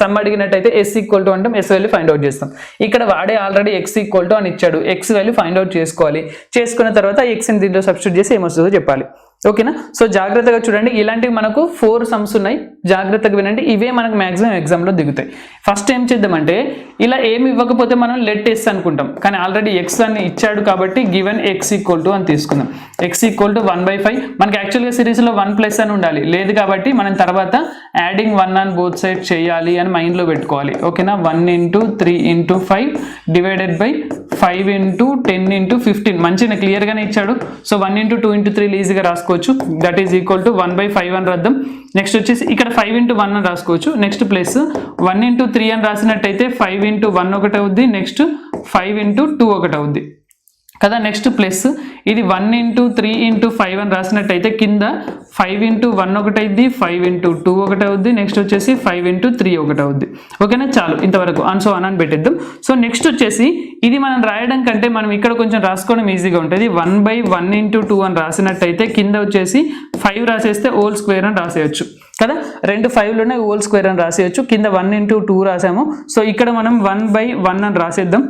సమ్ అడిగినట్టయితే ఎస్ ఈక్వల్ టు అంటే ఎస్ వాల్యూ ఫైండ్ అవుట్ చేస్తాం. ఇక్కడ వాడే ఆల్రెడీ ఎక్స్ ఈక్వల్ టు అని ఇచ్చాడు, ఎక్స్ వాల్యూ ఫైండ్ అవుట్ చేసుకోవాలి. చేసుకున్న తర్వాత ఎక్స్ని దీంట్లో సబ్స్టిట్యూట్ చేసి ఏమొస్తుందో చెప్పాలి. ఓకేనా, సో జాగ్రత్తగా చూడండి, ఇలాంటివి మనకు 4 సమ్స్ ఉన్నాయి, జాగ్రత్తగా వినండి. ఇవే మనకు మ్యాక్సిమం ఎగ్జామ్లో దిగుతాయి. ఫస్ట్ ఏం చేద్దామంటే, ఇలా ఏమి ఇవ్వకపోతే మనం లెట్ ఎస్ అనుకుంటాం, కానీ ఆల్రెడీ ఎక్స్ అని ఇచ్చాడు కాబట్టి గివెన్ ఎక్స్ ఈక్వల్ టు అని తీసుకుందాం. ఎక్స్ ఈక్వల్ టు 1/5, మనకి యాక్చువల్గా సిరీస్లో 1 ప్లస్ అని ఉండాలి, లేదు కాబట్టి మనం తర్వాత యాడింగ్ 1 ఆన్ బోత్ సైడ్ చేయాలి అని మైండ్లో పెట్టుకోవాలి. ఓకేనా, 1 × 3 × 5 డివైడెడ్ బై 5 × 10 × 15 మంచిగా క్లియర్గానే ఇచ్చాడు. సో 1 × 2 × 3 ఈజీగా రాసుకోవచ్చు. దట్ ఈజ్ ఈక్వల్ టు 1/5 అని రాద్దాం. నెక్స్ట్ వచ్చేసి ఇక్కడ 5 × 1 అని రాసుకోవచ్చు. నెక్స్ట్ ప్లస్ 1 × 3 అని రాసినట్టయితే 5 × 1 ఒకటి అవుద్ది, నెక్స్ట్ 5 × 2 ఒకటి అవుద్ది కదా. నెక్స్ట్ ప్లస్ ఇది 1 × 3 × 5 అని రాసినట్టయితే కింద 5 × 1 ఒకటి అయింది, 5 × 2 ఒకటి అవుద్ది, నెక్స్ట్ వచ్చేసి 5 × 3 ఒకటి అవుద్ది. ఓకేనా, చాలు ఇంతవరకు ఆన్సో అని పెట్టేద్దాం. సో నెక్స్ట్ వచ్చేసి ఇది మనం రాయడం కంటే మనం ఇక్కడ కొంచెం రాసుకోవడం ఈజీగా ఉంటుంది. 1/1 × 2 అని రాసినట్టయితే కింద వచ్చేసి 5 రాసేస్తే హోల్ స్క్వేర్ అని రాసేయచ్చు కదా. 2 5లు ఉన్నాయి, హోల్ స్క్వేర్ అని రాసేయచ్చు. కింద 1 × 2 రాసాము, సో ఇక్కడ మనం 1/1 అని రాసేద్దాం.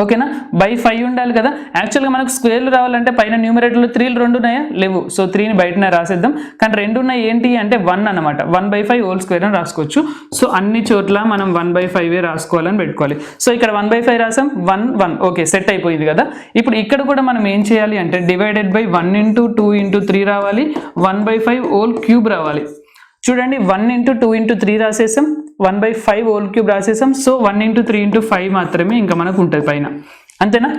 ఓకేనా, బై 5 ఉండాలి కదా. యాక్చువల్గా మనకు స్క్వేర్లు రావాలంటే పైన న్యూమరేటర్లో 3లు 2 ఉన్నాయా, లేవు. సో 3ని బయటనే రాసేద్దాం, కానీ 2 ఉన్నాయి ఏంటి అంటే 1 అనమాట. 1/5 హోల్ స్క్వేర్ అని రాసుకోవచ్చు. సో అన్ని చోట్ల మనం 1/5 రాసుకోవాలని పెట్టుకోవాలి. సో ఇక్కడ 1/5 రాసాం, 1 1 ఓకే, సెట్ అయిపోయింది కదా. ఇప్పుడు ఇక్కడ కూడా మనం ఏం చేయాలి అంటే డివైడెడ్ బై 1 × 2 × 3 రావాలి, 1/5 హోల్ క్యూబ్ రావాలి. చూడండి, 1 × 2 × 3 రాసేసాం, 1/5 హోల్ క్యూబ్ రాసేసాం. సో 1 × 3 × 5 మాత్రమే ఇంకా మనకు ఉంటుంది పైన. అంతేనా?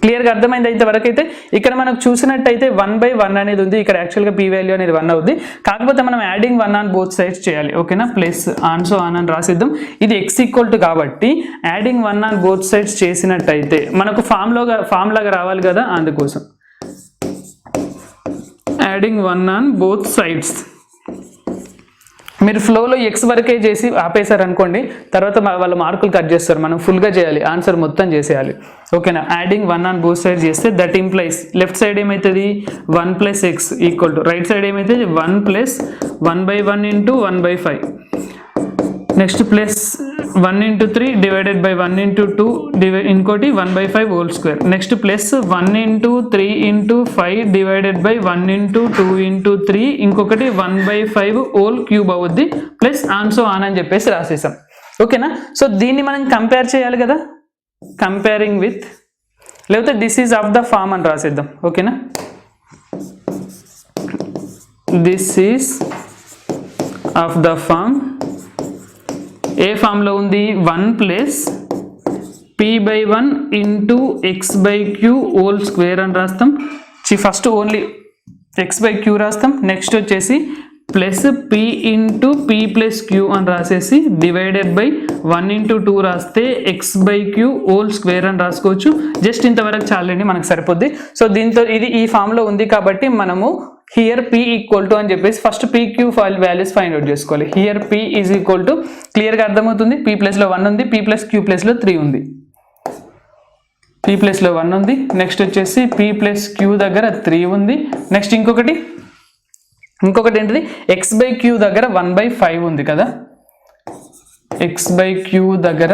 క్లియర్గా అర్థమైంది ఇంతవరకు అయితే. ఇక్కడ మనకు చూసినట్టయితే 1/1 అనేది ఉంది, ఇక్కడ యాక్చువల్గా p వాల్యూ అనేది 1 అవుద్ది, కాకపోతే మనం యాడింగ్ 1 ఆన్ బోత్ సైడ్స్ చేయాలి. ఓకేనా, ప్లస్ ఆన్సో ఆన్ అని రాసిద్దాం. ఇది x ఈక్వల్ టు కాబట్టి యాడింగ్ 1 ఆన్ బోత్ సైడ్స్ చేసినట్టయితే మనకు ఫామ్ లాగా రావాలి కదా, అందుకోసం యాడింగ్ 1 ఆన్ బోత్ సైడ్స్. మీరు ఫ్లోలో ఎక్స్ వరకే చేసి ఆపేశారు అనుకోండి, తర్వాత వాళ్ళ మార్కులు కట్ చేస్తారు. మనం ఫుల్గా చేయాలి, ఆన్సర్ మొత్తం చేసేయాలి. ఓకేనా, యాడింగ్ 1 ఆన్ బోత్ సైడ్ చేస్తే దట్ ఇంప్లైస్ లెఫ్ట్ సైడ్ ఏమవుతుంది 1 + x equal to right side ఏమవుతుంది 1 + 1/1 × 1/5, నెక్స్ట్ ప్లస్ 1 × 3 డివైడెడ్ బై 1 × 2 ఇంకోటి 1/5 whole square, next plus 1 × 3 × 5 divided by 1 × 2 × 3 ఇంకొకటి 1/5 హోల్ క్యూబ్ అవుద్ది, ప్లస్ ఆన్సో ఆన్ అని చెప్పేసి రాసేసాం. ఓకేనా, సో దీన్ని మనం కంపేర్ చేయాలి కదా, కంపేరింగ్ విత్, లేకపోతే this is of the form అని రాసేద్దాం. ఓకేనా, this is of the form. ఏ ఫామ్లో ఉంది 1 + p/1 × x/q హోల్ స్క్వేర్ అని రాస్తాం. ఫస్ట్ ఓన్లీ x/q రాస్తాం, నెక్స్ట్ వచ్చేసి ప్లస్ p × p + q అని రాసేసి డివైడెడ్ బై 1 × 2 రాస్తే x/q హోల్ స్క్వేర్ అని రాసుకోవచ్చు. జస్ట్ ఇంతవరకు చాలండి, మనకు సరిపోద్ది. సో దీంతో ఇది ఈ ఫామ్లో ఉంది కాబట్టి మనము హియర్ p ఈక్వల్ టు అని చెప్పేసి first pq values find out చేసుకోవాలి. Here p is equal to క్లియర్గా అర్థమవుతుంది, p ప్లస్లో 1 ఉంది, p + q ప్లస్లో 3 ఉంది, p ప్లస్లో 1 ఉంది, నెక్స్ట్ వచ్చేసి p + q దగ్గర 3 ఉంది, నెక్స్ట్ ఇంకొకటి ఏంటిది x/q దగ్గర 1/5 ఉంది కదా, x/q దగ్గర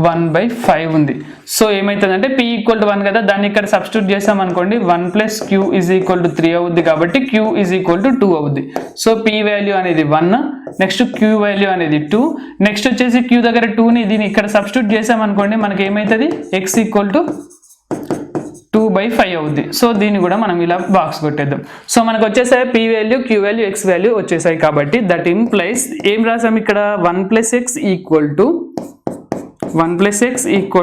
1/5 ఉంది. సో ఏమవుతుందంటే p ఈక్వల్ టు 1 కదా, దాన్ని ఇక్కడ సబ్స్టిట్యూట్ చేసాం అనుకోండి 1 + q = 3 అవుద్ది కాబట్టి q = 2 అవుద్ది. సో p వాల్యూ అనేది 1, నెక్స్ట్ q వాల్యూ అనేది 2, నెక్స్ట్ వచ్చేసి q దగ్గర 2ని దీన్ని ఇక్కడ సబ్స్టిట్యూట్ చేసాం అనుకోండి మనకి ఏమవుతుంది x = 2/5 అవుద్ది. సో దీన్ని కూడా మనం ఇలా బాక్స్ కొట్టేద్దాం. సో మనకు వచ్చేసాయి p value, q value, x value వచ్చేసాయి కాబట్టి దట్ ఇంప్లైస్ ఏం రాసాం ఇక్కడ 1 + x ఈక్వల్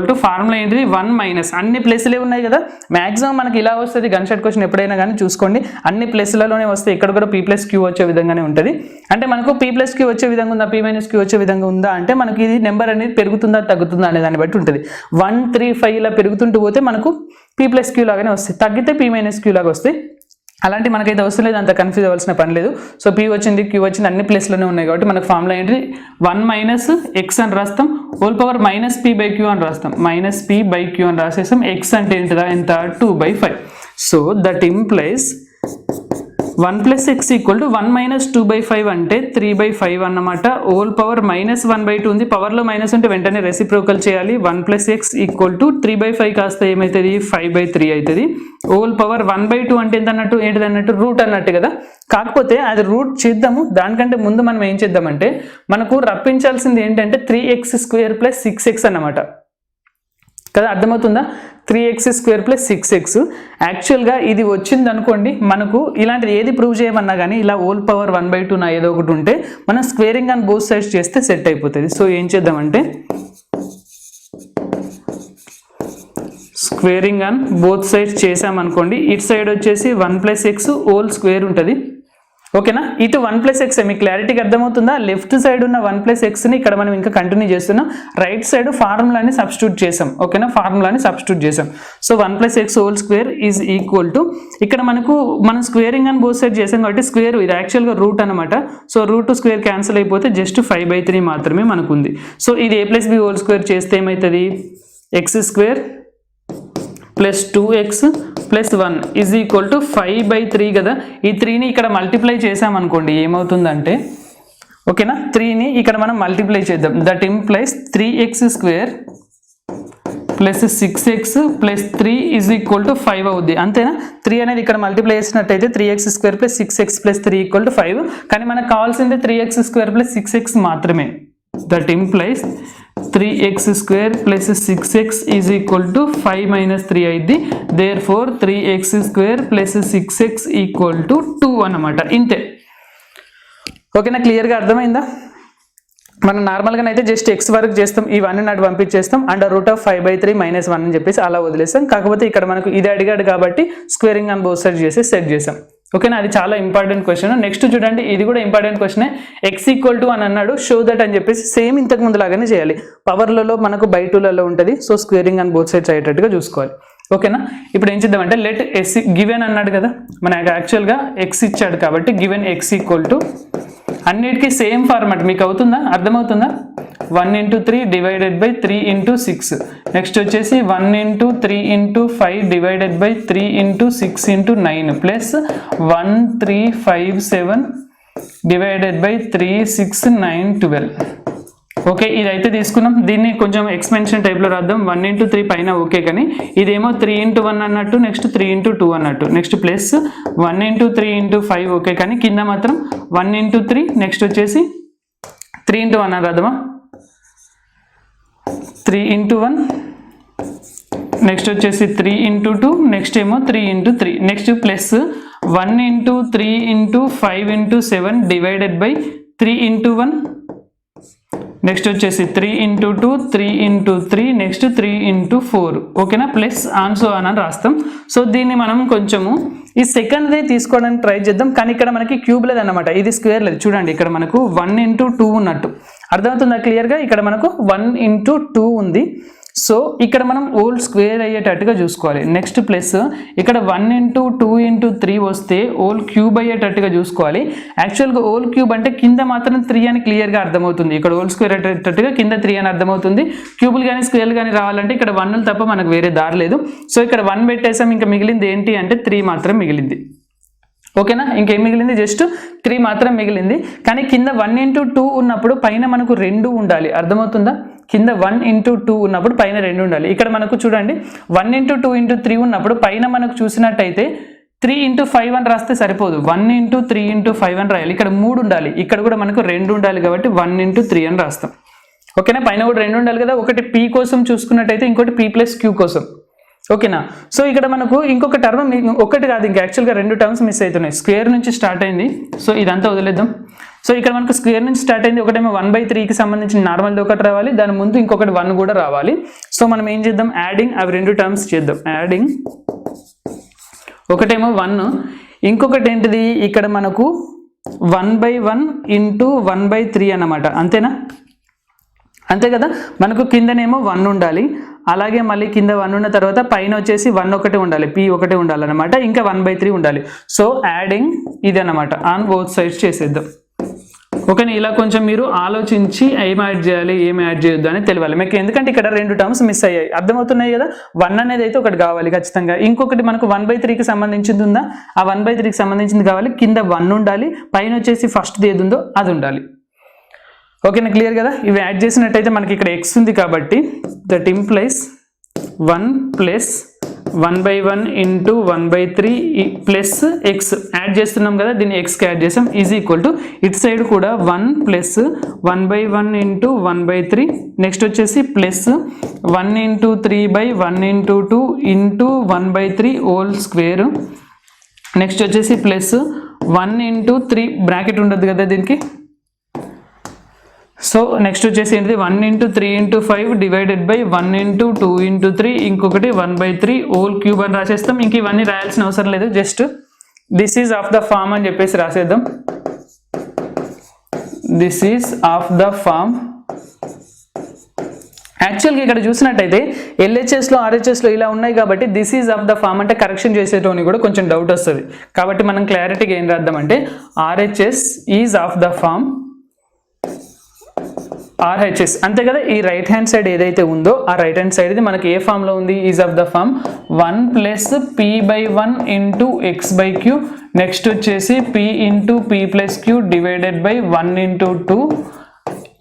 టు ఫార్ములా ఏంటిది 1 - అన్ని ప్లస్లే ఉన్నాయి కదా, మ్యాక్సిమం మనకి ఇలా వస్తుంది. గన్ షాట్ క్వశ్చన్ ఎప్పుడైనా కానీ చూసుకోండి, అన్ని ప్లస్లలోనే వస్తాయి. ఇక్కడ కూడా p + q వచ్చే విధంగానే ఉంటుంది. అంటే మనకు p + q వచ్చే విధంగా ఉందా, p - q వచ్చే విధంగా ఉందా అంటే మనకి ఇది నెంబర్ అనేది పెరుగుతుందా తగ్గుతుందా అనే దాన్ని బట్టి ఉంటుంది. 1 3 5 ఇలా పెరుగుతుంటూ పోతే మనకు p + q లాగానే వస్తాయి, తగ్గితే p - q లాగా వస్తాయి. అలాంటి మనకైతే వస్తలేదు, అంత కన్ఫ్యూజ్ అవ్వాల్సిన పని లేదు. సో p వచ్చింది, q వచ్చింది, అన్ని ప్లేస్లోనే ఉన్నాయి కాబట్టి మనకు ఫార్ములా ఏంటిది 1 - x అని రాస్తాం, హోల్ పవర్ -p/q అని రాస్తాం, -p/q అని రాసేస్తాం. x అంటే ఏంటిదా ఎంత 2/5. సో దట్ ఇంప్లైస్ 1 + x = 1 - 2/5 అంటే 3/5 అన్నమాట. హోల్ పవర్ -1/2 ఉంది, పవర్లో మైనస్ ఉంటే వెంటనే రెసిప్రోకల్ చేయాలి. 1 + x = 3/5 కాస్త ఏమవుతుంది 5/3 అవుతుంది. హోల్ పవర్ 1/2 అంటే ఎంత అన్నట్టు, ఏంటిదన్నట్టు రూట్ అన్నట్టు కదా. కాకపోతే అది రూట్ చేద్దాము, దానికంటే ముందు మనం ఏం చేద్దామంటే మనకు రప్పించాల్సింది ఏంటంటే 3x² + 6x అన్నమాట కదా, అర్థమవుతుందా? 3x² + 6x. యాక్చువల్గా ఇది వచ్చింది అనుకోండి, మనకు ఇలాంటిది ఏది ప్రూవ్ చేయమన్నా కానీ ఇలా హోల్ పవర్ 1/2 నా ఏదో ఒకటి ఉంటే మనం స్క్వేరింగ్ ఆన్ బోత్ సైడ్స్ చేస్తే సెట్ అయిపోతుంది. సో ఏం చేద్దామంటే స్క్వేరింగ్ ఆన్ బోత్ సైడ్స్ చేసామనుకోండి, ఇటు సైడ్ వచ్చేసి 1 + x హోల్ స్క్వేర్ ఉంటుంది. ఓకేనా, ఇటు 1 + x మీకు క్లారిటీగా అర్థమవుతుందా? లెఫ్ట్ సైడ్ ఉన్న 1 + xని ఇక్కడ మనం ఇంకా కంటిన్యూ చేస్తున్నాం, రైట్ సైడ్ ఫార్ములాని సబ్స్టిట్యూట్ చేసాం. ఓకేనా, ఫార్ములాని సబ్స్టిట్యూట్ చేసాం. So 1 + x whole square is equal to ఇక్కడ మనం స్క్వేరింగ్ అని బోత్ సైడ్ చేసాం కాబట్టి స్క్వేర్ ఇది యాక్చువల్గా రూట్ అనమాట. సో రూట్ స్క్వేర్ క్యాన్సిల్ అయిపోతే జస్ట్ 5/3 మాత్రమే మనకు ఉంది. సో ఇది a + b హోల్ స్క్వేర్ చేస్తే ఏమవుతుంది x² + 2x + 1 is equal to 5/3 కదా. ఈ 3ని ఇక్కడ మల్టిప్లై చేసామనుకోండి ఏమవుతుందంటే, ఓకేనా, 3ని ఇక్కడ మనం మల్టిప్లై చేద్దాం. That implies 3x² + 6x + 3 is equal to 5 అవుద్ది. అంతేనా? 3 అనేది ఇక్కడ మల్టిప్లై చేసినట్టయితే 3x² + 6x + 3 = 5. కానీ మనకు కావాల్సింది 3x² + 6x మాత్రమే. That implies 3x² + 6x is equal to 5 - 3 అయింది. దేర్ ఫోర్ 3x² + 6x = 2 అన్నమాట. ఇంతే. ఓకేనా, క్లియర్గా అర్థమైందా? మనం నార్మల్గా అయితే జస్ట్ ఎక్స్ వరకు చేస్తాం, ఈ 1 నాటి పంపించేస్తాం, √5/3 - 1 అని చెప్పేసి అలా వదిలేస్తాం. కాకపోతే ఇక్కడ మనకు ఇది అడిగాడు కాబట్టి స్క్వేరింగ్ ఆన్ బోత్ సైడ్స్ చేసి సెట్ చేసాం. ఓకేనా, అది చాలా ఇంపార్టెంట్ క్వశ్చన్. నెక్స్ట్ చూడండి, ఇది కూడా ఇంపార్టెంట్ క్వశ్చనే. x = అని అన్నాడు, షో దట్ అని చెప్పేసి సేమ్ ఇంతకు ముందు లాగానే చేయాలి. పవర్లలో మనకు బై 2లలో ఉంటుంది, so squaring on both sides అయ్యేటట్టుగా చూసుకోవాలి. ఓకేనా, ఇప్పుడు ఏం చేద్దామంటే లెట్ ఎస్ గివెన్ అన్నాడు కదా, మనకు యాక్చువల్గా x ఇచ్చాడు కాబట్టి గివెన్ x = అన్నిటికీ సేమ్ ఫార్మాట్ మీకు అవుతుందా, అర్థమవుతుందా? 1 × 3 / 3 × 6. నెక్స్ట్ వచ్చేసి 1 × 3 × 5 / 3 × 6 × 9 ప్లస్ 1 3 5 7 / 3 6 9 12. ఓకే, ఇదైతే తీసుకున్నాం. దీన్ని కొంచెం ఎక్స్పెన్షన్ టైప్లో రాద్దాం. 1 × 3 పైన ఓకే, కానీ ఇదేమో 3 × 1 అన్నట్టు, నెక్స్ట్ 3 × 2 అన్నట్టు, నెక్స్ట్ ప్లస్ 1 × 3 × 5 ఓకే, కానీ కింద మాత్రం 1 × 3 నెక్స్ట్ వచ్చేసి 3 × 1 అని రాద్దామా, 3 × 1 నెక్స్ట్ వచ్చేసి 3 × 2 నెక్స్ట్ ఏమో 3 × 3 నెక్స్ట్ ప్లస్ 1 × 3 × 5 × 7 / 3 × 1 నెక్స్ట్ వచ్చేసి 3 × 2 3 × 3 నెక్స్ట్ 3 × 4 ఓకేనా, ప్లస్ ఆన్సో అని రాస్తాం. సో దీన్ని మనం కొంచెము ఈ సెకండ్దే తీసుకోవడానికి ట్రై చేద్దాం, కానీ ఇక్కడ మనకి క్యూబ్ లేదన్నమాట, ఇది స్క్వేర్ లేదు. చూడండి ఇక్కడ మనకు 1 × 2 ఉన్నట్టు అర్థమవుతుందా క్లియర్గా? ఇక్కడ మనకు 1 × 2 ఉంది, సో ఇక్కడ మనం ఓల్ స్క్వేర్ అయ్యేటట్టుగా చూసుకోవాలి. నెక్స్ట్ ప్లస్ ఇక్కడ 1 × 2 × 3 వస్తే ఓల్ క్యూబ్ అయ్యేటట్టుగా చూసుకోవాలి. యాక్చువల్గా ఓల్ క్యూబ్ అంటే కింద మాత్రం 3 అని క్లియర్గా అర్థమవుతుంది, ఇక్కడ ఓల్ స్క్వేర్ అయ్యేటట్టుగా కింద 3 అని అర్థమవుతుంది. క్యూబులు కానీ స్క్వేర్లు కానీ రావాలంటే ఇక్కడ 1 తప్ప మనకు వేరే దారి లేదు. సో ఇక్కడ 1 పెట్టేసాం, ఇంకా మిగిలింది ఏంటి అంటే 3 మాత్రం మిగిలింది. ఓకేనా, ఇంకేం మిగిలింది, జస్ట్ 3 మాత్రం మిగిలింది. కానీ కింద 1 × 2 ఉన్నప్పుడు పైన మనకు 2 ఉండాలి, అర్థమవుతుందా? కింద 1 × 2 ఉన్నప్పుడు పైన 2 ఉండాలి. ఇక్కడ మనకు చూడండి 1 × 2 × 3 ఉన్నప్పుడు పైన మనకు చూసినట్టయితే 3 × 5 అని రాస్తే సరిపోదు, 1 × 3 × 5 అని రాయాలి. ఇక్కడ 3 ఉండాలి, ఇక్కడ కూడా మనకు 2 ఉండాలి కాబట్టి 1 × 3 అని రాస్తాం. ఓకేనా, పైన కూడా 2 ఉండాలి కదా, ఒకటి p కోసం చూసుకున్నట్టయితే ఇంకోటి p + q కోసం. ఓకేనా, సో ఇక్కడ మనకు ఇంకొక టర్మ్ ఒకటి కాదు, ఇంకా యాక్చువల్గా 2 టర్మ్స్ మిస్ అవుతున్నాయి. స్క్వేర్ నుంచి స్టార్ట్ అయింది, సో ఇదంతా వదిలేద్దాం. సో ఇక్కడ మనకు స్క్వేర్ నుంచి స్టార్ట్ అయింది, ఒకటేమో 1/3కి సంబంధించిన నార్మల్ది ఒకటి రావాలి, దాని ముందు ఇంకొకటి 1 కూడా రావాలి. సో మనం ఏం చేద్దాం, యాడింగ్ అవి 2 టర్మ్స్ చేద్దాం. యాడింగ్ ఒకటేమో 1, ఇంకొకటి ఏంటిది ఇక్కడ మనకు 1/1 × 1/3 అన్నమాట, అంతేనా? అంతే కదా, మనకు కిందనేమో 1 ఉండాలి, అలాగే మళ్ళీ కింద 1 ఉన్న తర్వాత పైన వచ్చేసి 1 ఒకటే ఉండాలి, p ఒకటే ఉండాలన్నమాట, ఇంకా 1/3 ఉండాలి. సో యాడింగ్ ఇది అన్నమాట, ఆన్ బోత్ సైడ్స్ చేసేద్దాం. ఓకేనా, ఇలా కొంచెం మీరు ఆలోచించి ఏం యాడ్ చేయాలి ఏం యాడ్ చేయొద్దు అని తెలియాలి మీకు, ఎందుకంటే ఇక్కడ 2 టర్మ్స్ మిస్ అయ్యాయి, అర్థమవుతున్నాయి కదా. 1 అనేది అయితే ఒకటి కావాలి ఖచ్చితంగా, ఇంకొకటి మనకు 1/3కి సంబంధించింది ఉందా, ఆ 1/3కి సంబంధించింది కావాలి, కింద 1 ఉండాలి, పైన వచ్చేసి ఫస్ట్ది ఏది ఉందో అది ఉండాలి. ఓకేనా, క్లియర్ కదా. ఇవి యాడ్ చేసినట్టయితే మనకి ఇక్కడ x ఉంది కాబట్టి that implies 1 + 1/1 × 1/3 plus x add చేస్తున్నాం కదా, దీన్ని xకి యాడ్ చేసాం ఈజ్ ఈక్వల్ టు ఇటు సైడ్ కూడా 1 + 1/1 × 1/3 నెక్స్ట్ వచ్చేసి ప్లస్ 1 × 3/1 × 2 × 1/3 హోల్ స్క్వేర్ నెక్స్ట్ వచ్చేసి ప్లస్ 1 × 3 బ్రాకెట్ ఉండదు కదా దీనికి. సో నెక్స్ట్ వచ్చేసి ఏంటిది 1 × 3 × 5 / 1 × 2 × 3 ఇంకొకటి 1/3 హోల్ క్యూబ్ అని రాసేస్తాం. ఇంక ఇవన్నీ రాయాల్సిన అవసరం లేదు, just this is of the form అని చెప్పేసి రాసేద్దాం. This is of the form. యాక్చువల్గా ఇక్కడ చూసినట్టయితే LHSలో RHSలో ఇలా ఉన్నాయి కాబట్టి this is of the form అంటే కరెక్షన్ చేసేటోని కూడా కొంచెం డౌట్ వస్తుంది, కాబట్టి మనం క్లారిటీగా ఏం రాద్దామంటే RHS is of the form RHS అంతే కదా. ఈ రైట్ హ్యాండ్ సైడ్ ఏదైతే ఉందో ఆ రైట్ హ్యాండ్ సైడ్ ఇది మనకి ఏ ఫామ్ లో ఉంది, is of the form 1 + p/1 × x/q next వచ్చేసి p × p + q / 1 × 2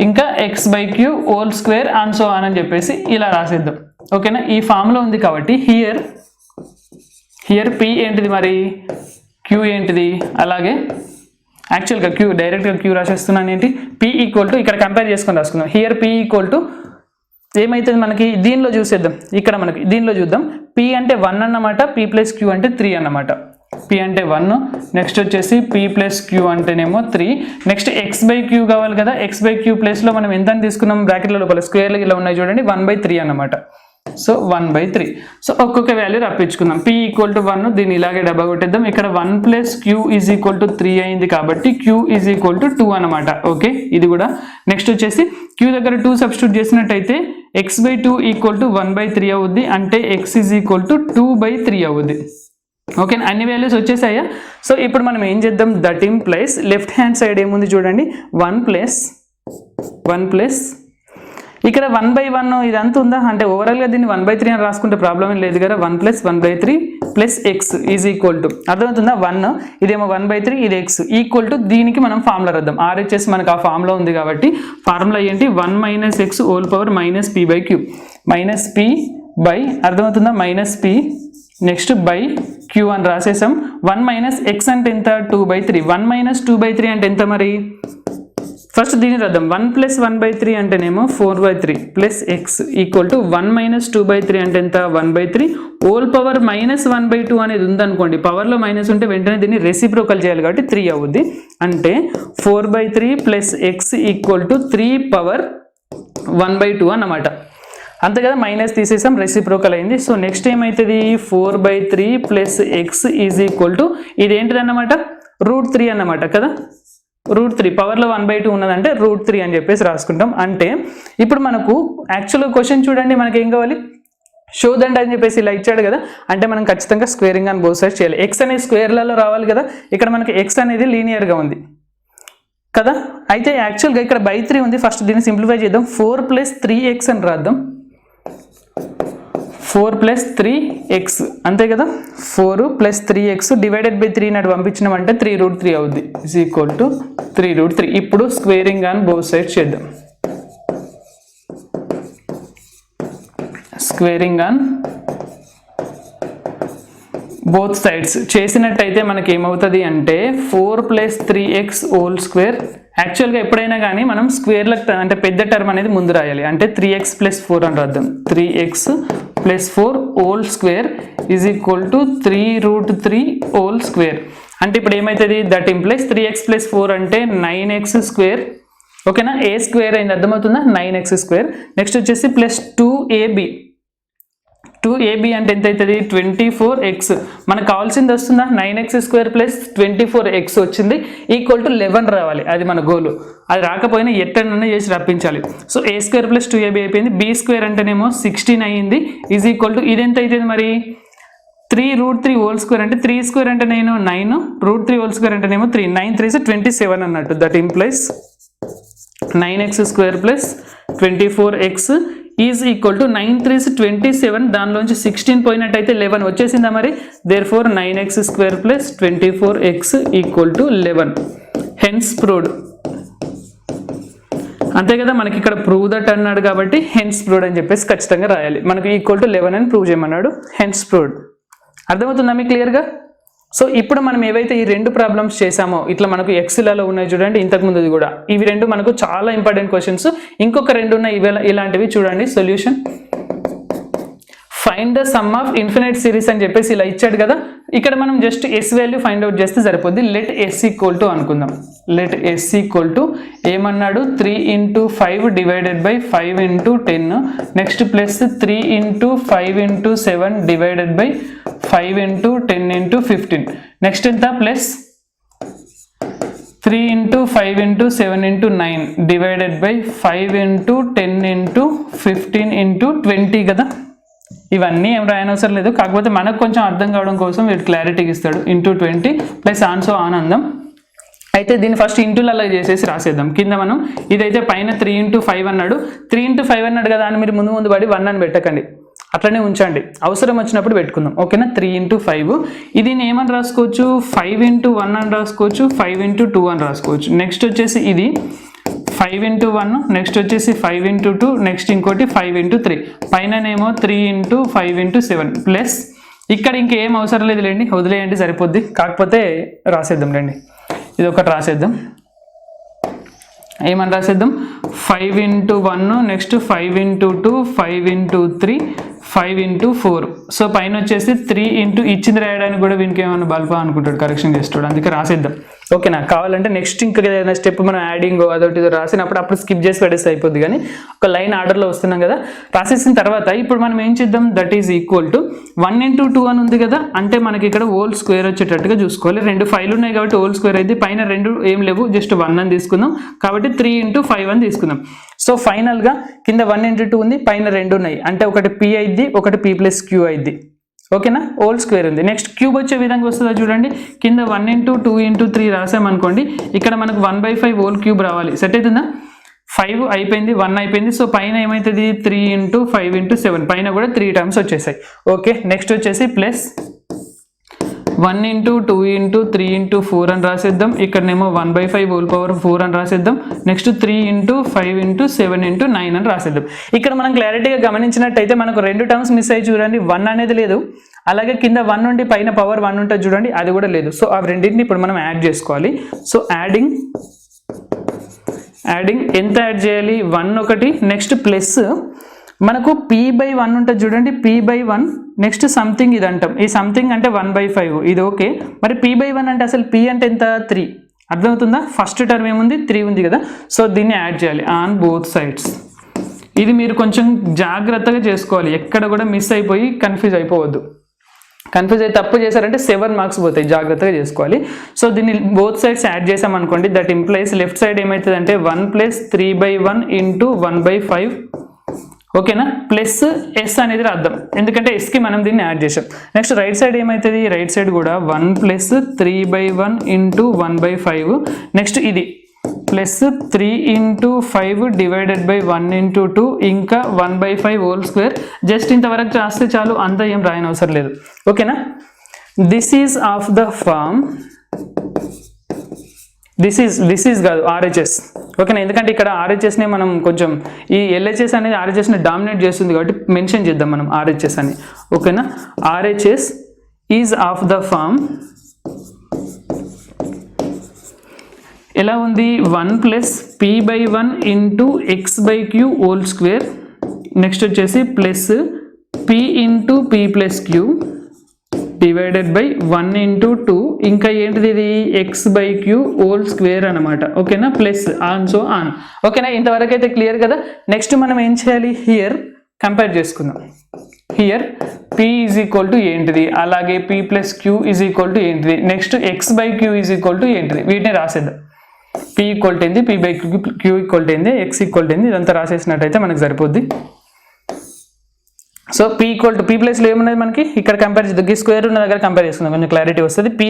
ఇంకా x/q whole square and so on అని చెప్పేసి ఇలా రాసేద్దాం. ఓకేనా, ఈ ఫామ్ లో ఉంది కాబట్టి హియర్ p ఏంటిది మరి, q ఏంటిది, అలాగే యాక్చువల్గా క్యూ డైరెక్ట్గా క్యూ రాసేస్తున్నాను ఏంటి, p = ఇక్కడ కంపేర్ చేసుకొని రాసుకుందాం. హియర్ p = ఏమవుతుంది మనకి దీనిలో చూసేద్దాం, ఇక్కడ మనకి దీనిలో చూద్దాం. p అంటే 1 అన్నమాట, p + q అంటే 3 అన్నమాట. p అంటే 1, నెక్స్ట్ వచ్చేసి p ప్లస్ q అంటేనేమో 3, నెక్స్ట్ x బై q కావాలి కదా, x బై q ప్లేస్లో మనం ఎంత తీసుకున్నాం, బ్రాకెట్ల లోపల స్క్వేర్లు ఇలా ఉన్నాయి చూడండి, 1/3 అన్నమాట. సో 1/3. సో ఒక్కొక్క వాల్యూ రప్పించుకుందాం. p ఈక్వల్ టు 1 దీన్ని ఇలాగే డబ్బా కొట్టేద్దాం. ఇక్కడ 1 plus q is equal to 3 అయింది కాబట్టి q ఈజ్ ఈక్వల్ టు 2 అనమాట. ఓకే, ఇది కూడా. నెక్స్ట్ వచ్చేసి q దగ్గర 2 సబ్స్టిట్యూట్ చేసినట్టయితే x బై 2 ఈక్వల్ టు 1/3 అవుద్ది, అంటే x ఈజ్ ఈక్వల్ టు 2/3 అవుద్ది. ఓకే, అన్ని వాల్యూస్ వచ్చేసాయా? సో ఇప్పుడు మనం ఏం చేద్దాం, that implies left hand side ఏముంది చూడండి, 1 ప్లస్ ఇక్కడ 1/1 ఇదంతా ఉందా అంటే ఓవరాల్గా దీన్ని 1/3 అని రాసుకుంటే ప్రాబ్లం ఏం లేదు కదా. 1 plus 1/3 plus X is equal to, అర్థమవుతుందా, 1 ఇదేమో 1/3 ఇది ఎక్స్ ఈక్వల్ టు, దీనికి మనం ఫార్ములా రాద్దాం. RHS మనకు ఆ ఫార్ములా ఉంది కాబట్టి ఫార్ములా ఏంటి, 1 minus X whole power minus p by Q, minus p by, అర్థమవుతుందా, minus p next by q అని రాసేసాం. 1 మైనస్ ఎక్స్ అంటే ఎంత, 2/3, 1 మైనస్ 2/3 అంటే ఎంత మరి, ఫస్ట్ దీన్ని రాద్దాం. 1 ప్లస్ 1/3 అంటేనేమో 4/3 plus X equal to 1 minus 2/3 అంటే ఎంత, 1/3 హోల్ పవర్ మైనస్ 1/2 అనేది ఉందనుకోండి, పవర్లో మైనస్ ఉంటే వెంటనే దీన్ని రెసిప్రోకల్ చేయాలి కాబట్టి 3 అవుద్ది, అంటే 4/3 plus X equal to 3 power 1/2 అన్నమాట. అంతే కదా, మైనస్ తీసేసాం, రెసిప్రోకల్ అయింది. సో నెక్స్ట్ ఏమవుతుంది, 4/3 plus X is equal to, ఇదేంటిది అన్నమాట, √3 అన్నమాట కదా. √3 పవర్లో 1/2 ఉన్నదంటే √3 అని చెప్పేసి రాసుకుంటాం. అంటే ఇప్పుడు మనకు యాక్చువల్గా క్వశ్చన్ చూడండి, మనకి ఏం కావాలి, షో దంట్ అని చెప్పేసి ఇలా ఇచ్చాడు కదా, అంటే మనం ఖచ్చితంగా స్క్వేరింగ్ అని బోత్ సైడ్స్ చేయాలి. ఎక్స్ అనేది స్క్వేర్లలో రావాలి కదా, ఇక్కడ మనకి ఎక్స్ అనేది లీనియర్గా ఉంది కదా. అయితే యాక్చువల్గా ఇక్కడ బై 3 ఉంది, ఫస్ట్ దీన్ని సింప్లిఫై చేద్దాం. 4 ప్లస్ 3x అని రాద్దాం, 4 ప్లస్ 3x అంతే కదా. 4 ప్లస్ 3x డివైడెడ్ బై 3 నాటి పంపించినామంటే 3√3 అవుద్ది, ఇస్ ఈక్వల్ టు 3√3. ఇప్పుడు స్క్వేరింగ్ ఆన్ బోత్ సైడ్స్ చేద్దాం. స్క్వేరింగ్ ఆన్ బోత్ సైడ్స్ చేసినట్టయితే మనకి ఏమవుతుంది అంటే 4 ప్లస్ 3x హోల్ స్క్వేర్. యాక్చువల్గా ఎప్పుడైనా కానీ మనం స్క్వేర్లకు అంటే పెద్ద టర్మ్ అనేది ముందు రాయాలి, అంటే 3x ప్లస్ 4 అని రాద్దాం. 3x plus 4 whole square is equal to 3√3 whole square. అంటే ఇప్పుడు ఏమవుతుంది, దట్ ఇంప్లైస్ 3x ప్లస్ 4 అంటే 9x స్క్వేర్. ఓకేనా, ఏ స్క్వేర్ అయింది, అర్థమవుతుందా, 9x స్క్వేర్. నెక్స్ట్ వచ్చేసి ప్లస్ 2ab అంటే ఎంత అవుతుంది, 24x. మనకు కావాల్సింది వస్తుందా, 9x స్క్వేర్ ప్లస్ 24x వచ్చింది, ఈక్వల్ టు 11 రావాలి, అది మన గోలు. అది రాకపోయినా ఎట్టనన్నా చేసి రప్పించాలి. So a square plus 2ab అయిపోయింది. b స్క్వేర్ అంటేనేమో 16 అయ్యింది, ఈజ్ ఈక్వల్ టు, ఇది ఎంత అవుతుంది మరి, 3√3 హోల్ స్క్వేర్ అంటే 3 స్క్వేర్ అంటే 9, √3 హోల్ స్క్వేర్ అంటేనేమో 3, 9 3 27 అన్నట్టు. That implies 9x square plus 24x is equal to 9 3 27, దానిలోంచి 16 పోయినట్టయితే 11 వచ్చేసిందా మరి. Therefore 9x square plus 24x equal to 11. Hence proved. అంతే కదా, మనకి ఇక్కడ ప్రూవ్ దట్ అన్నాడు కాబట్టి హెన్స్ ప్రూవ్డ్ అని చెప్పేసి ఖచ్చితంగా రాయాలి. మనకి ఈక్వల్ టు 11 అని ప్రూవ్ చేయమన్నాడు, హెన్స్ ప్రూవ్డ్. అర్థమవుతుందా మీకు క్లియర్గా? సో ఇప్పుడు మనం ఏవైతే ఈ 2 ప్రాబ్లమ్స్ చేసామో, ఇట్లా మనకు ఎక్స్లలో ఉన్నాయి చూడండి, ఇంతకుముందుది కూడా, ఇవి 2 మనకు చాలా ఇంపార్టెంట్ క్వశ్చన్స్. ఇంకొక 2 ఉన్నాయి ఇలాంటివి చూడండి. Solution, find the sum of infinite series అని చెప్పేసి ఇలా ఇచ్చాడు కదా. ఇక్కడ మనం just S value find out చేస్తే సరిపోద్ది. లెట్ ఎస్ ఈక్వల్ టు అనుకుందాం. లెట్ ఎస్ ఈక్వల్ టు ఏమన్నాడు, 3 × 5 divided by 5 × 10, next plus 3 × 5 × 7 divided by 5 × 10 × 15, next ఎంత, ప్లస్ 3 × 5 × 7 × 9 డివైడెడ్ బై 5 × 10 × 15 × 20 కదా. ఇవన్నీ ఏం రాయనవసరం లేదు, కాకపోతే మనకు కొంచెం అర్థం కావడం కోసం వీడు క్లారిటీకి ఇస్తాడు. × 20 ప్లస్ ఆన్సో ఆనందం. అయితే దీన్ని ఫస్ట్ ఇంటూలలో చేసేసి రాసేద్దాం. కింద మనం ఇదైతే పైన 3 × 5 అన్నాడు, 3 × 5 అన్నాడు కదా అని మీరు ముందు పడి 1 అని పెట్టకండి, అట్లనే ఉంచండి, అవసరం వచ్చినప్పుడు పెట్టుకుందాం. ఓకేనా, 3 × 5 ఇది ఏమని రాసుకోవచ్చు, 5 × 1 అని రాసుకోవచ్చు, 5 × 2 అని రాసుకోవచ్చు. నెక్స్ట్ వచ్చేసి ఇది 5 × 1, నెక్స్ట్ వచ్చేసి 5 × 2, నెక్స్ట్ ఇంకోటి 5 × 3, పైననేమో 3 × 5 × 7 ప్లస్ ఇక్కడ ఇంకేం అవసరం లేదు లేండి, వదిలేయండి సరిపోద్ది. కాకపోతే రాసేద్దాం రండి, ఇది ఒకటి రాసేద్దాం. ఏమని రాసేద్దాం, 5 × 1, నెక్స్ట్ 5 × 2, 5 × 3, 5 into 4. సో పైన వచ్చేసి 3 into ఇచ్చింది రాయడానికి కూడా వీనికి ఏమైనా బల్బా అనుకుంటాడు, కరెక్షన్ చేస్తాడు, అందుకే రాసేద్దాం. ఓకేనా? కావాలంటే నెక్స్ట్ ఇంకా ఏదైనా స్టెప్ మనం యాడింగ్ అదొకటి రాసినప్పుడు అప్పుడు స్కిప్ చేసి పెడేస్తే అయిపోద్ది, కానీ ఒక లైన్ ఆర్డర్లో వస్తున్నాం కదా. రాసేసిన తర్వాత ఇప్పుడు మనం ఏం చేద్దాం, that is equal to 1 into 2 అని ఉంది కదా, అంటే మనకి ఇక్కడ హోల్ స్క్వేర్ వచ్చేటట్టుగా చూసుకోవాలి. 2 5లు ఉన్నాయి కాబట్టి హోల్ స్క్వేర్ అయితే పైన 2 ఏం లేవు, జస్ట్ 1 అని తీసుకుందాం. కాబట్టి 3 into 5 అని తీసుకుందాం. సో ఫైనల్గా కింద 1 into 2 ఉంది, పైన 2 ఉన్నాయి, అంటే ఒకటి p అయింది, ఒకటి p plus q అయింది. ఓకేనా? హోల్ స్క్వేర్ ఉంది. నెక్స్ట్ క్యూబ్ వచ్చే విధంగా వస్తుందో చూడండి, కింద 1 into 2 into 3 రాసామనుకోండి, ఇక్కడ మనకు 1/5 హోల్ క్యూబ్ రావాలి. సెట్ అవుతుందా? 5 అయిపోయింది, 1 అయిపోయింది. సో పైన ఏమవుతుంది, 3 into 5 into 7, పైన కూడా 3 టర్మ్స్ వచ్చేసాయి. ఓకే, నెక్స్ట్ వచ్చేసి ప్లస్ 1 into 2 into 3 into 4 అని రాసేద్దాం. ఇక్కడనేమో 1/5 హోల్ పవర్ 4 అని రాసేద్దాం. నెక్స్ట్ 3 into 5 into 7 into 9 అని రాసేద్దాం. ఇక్కడ మనం క్లారిటీగా గమనించినట్టయితే మనకు 2 టర్మ్స్ మిస్ అయ్యి చూడండి, 1 అనేది లేదు, అలాగే కింద 1 నుండి పైన పవర్ 1 ఉంటుంది చూడండి, అది కూడా లేదు. సో ఆ రెండింటిని ఇప్పుడు మనం యాడ్ చేసుకోవాలి. సో యాడింగ్ ఎంత యాడ్ చేయాలి, 1 ఒకటి, నెక్స్ట్ ప్లస్ మనకు p/1 ఉంటుంది చూడండి, p/1 నెక్స్ట్ సంథింగ్ ఇది అంటాం, ఈ సంథింగ్ అంటే 1/5 ఇది. ఓకే, మరి p/1 అంటే అసలు p అంటే ఎంత, 3. అర్థమవుతుందా? ఫస్ట్ టర్మ్ ఏముంది, 3 ఉంది కదా. సో దీన్ని యాడ్ చేయాలి ఆన్ బోత్ సైడ్స్. ఇది మీరు కొంచెం జాగ్రత్తగా చేసుకోవాలి, ఎక్కడ కూడా మిస్ అయిపోయి కన్ఫ్యూజ్ అయిపోవద్దు. కన్ఫ్యూజ్ అయితే తప్పు చేశారంటే 7 మార్క్స్ పోతాయి, జాగ్రత్తగా చేసుకోవాలి. సో దీన్ని బోత్ సైడ్స్ యాడ్ చేసామనుకోండి, దట్ ఇంప్లైస్ లెఫ్ట్ సైడ్ ఏమవుతుంది అంటే 1 + 3/1 into 1/5. ఓకేనా? ప్లస్ ఎస్ అనేది రాద్దాం, ఎందుకంటే ఎస్కి మనం దీన్ని యాడ్ చేసాం. నెక్స్ట్ రైట్ సైడ్ ఏమవుతుంది, రైట్ సైడ్ కూడా 1 + 3/1 into 1/5. నెక్స్ట్ ఇది plus 3 into 5 divided by 1 into 2 ఇంకా 1/5 హోల్ స్క్వేర్. జస్ట్ ఇంతవరకు రాస్తే చాలు, అంతా ఏం రాయని అవసరం లేదు. ఓకేనా? This is of the form, this is కాదు RHS. ఓకేనా? ఎందుకంటే ఇక్కడ RHSని మనం కొంచెం ఈ LHS అనేది RHSని డామినేట్ చేస్తుంది కాబట్టి మెన్షన్ చేద్దాం మనం RHS అని. ఓకేనా? RHS is of the form ఎలా ఉంది, 1 + p/1 into x/q whole square. Next వచ్చేసి plus p into p plus q divided by 1 into 2 ఇంకా ఏంటిది, ఇది x/q హోల్ స్క్వేర్ అనమాట. ఓకేనా? Plus on so on. ఓకేనా? ఇంతవరకు అయితే క్లియర్ కదా. నెక్స్ట్ మనం ఏం చేయాలి, హియర్ కంపేర్ చేసుకుందాం. Here p is equal to ఏంటిది, అలాగే p plus q is equal to ఏంటిది, next x/q is equal to ఏంటిది, వీటిని రాసేద్దాం. p ఈక్వల్ టు ఏంది, p/q ఈక్వల్ టు ఏంది, x ఈక్వల్ టు ఏంది, ఇదంతా రాసేసినట్టయితే మనకు సరిపోద్ది. So p equal to p ప్లేస్లో ఏమున్నది మనకి, ఇక్కడ కంపేర్ చేద్దాం, స్క్వేర్ ఉన్న దగ్గర కంపేర్ చేసుకుందాం, కొంచెం క్లారిటీ వస్తుంది. p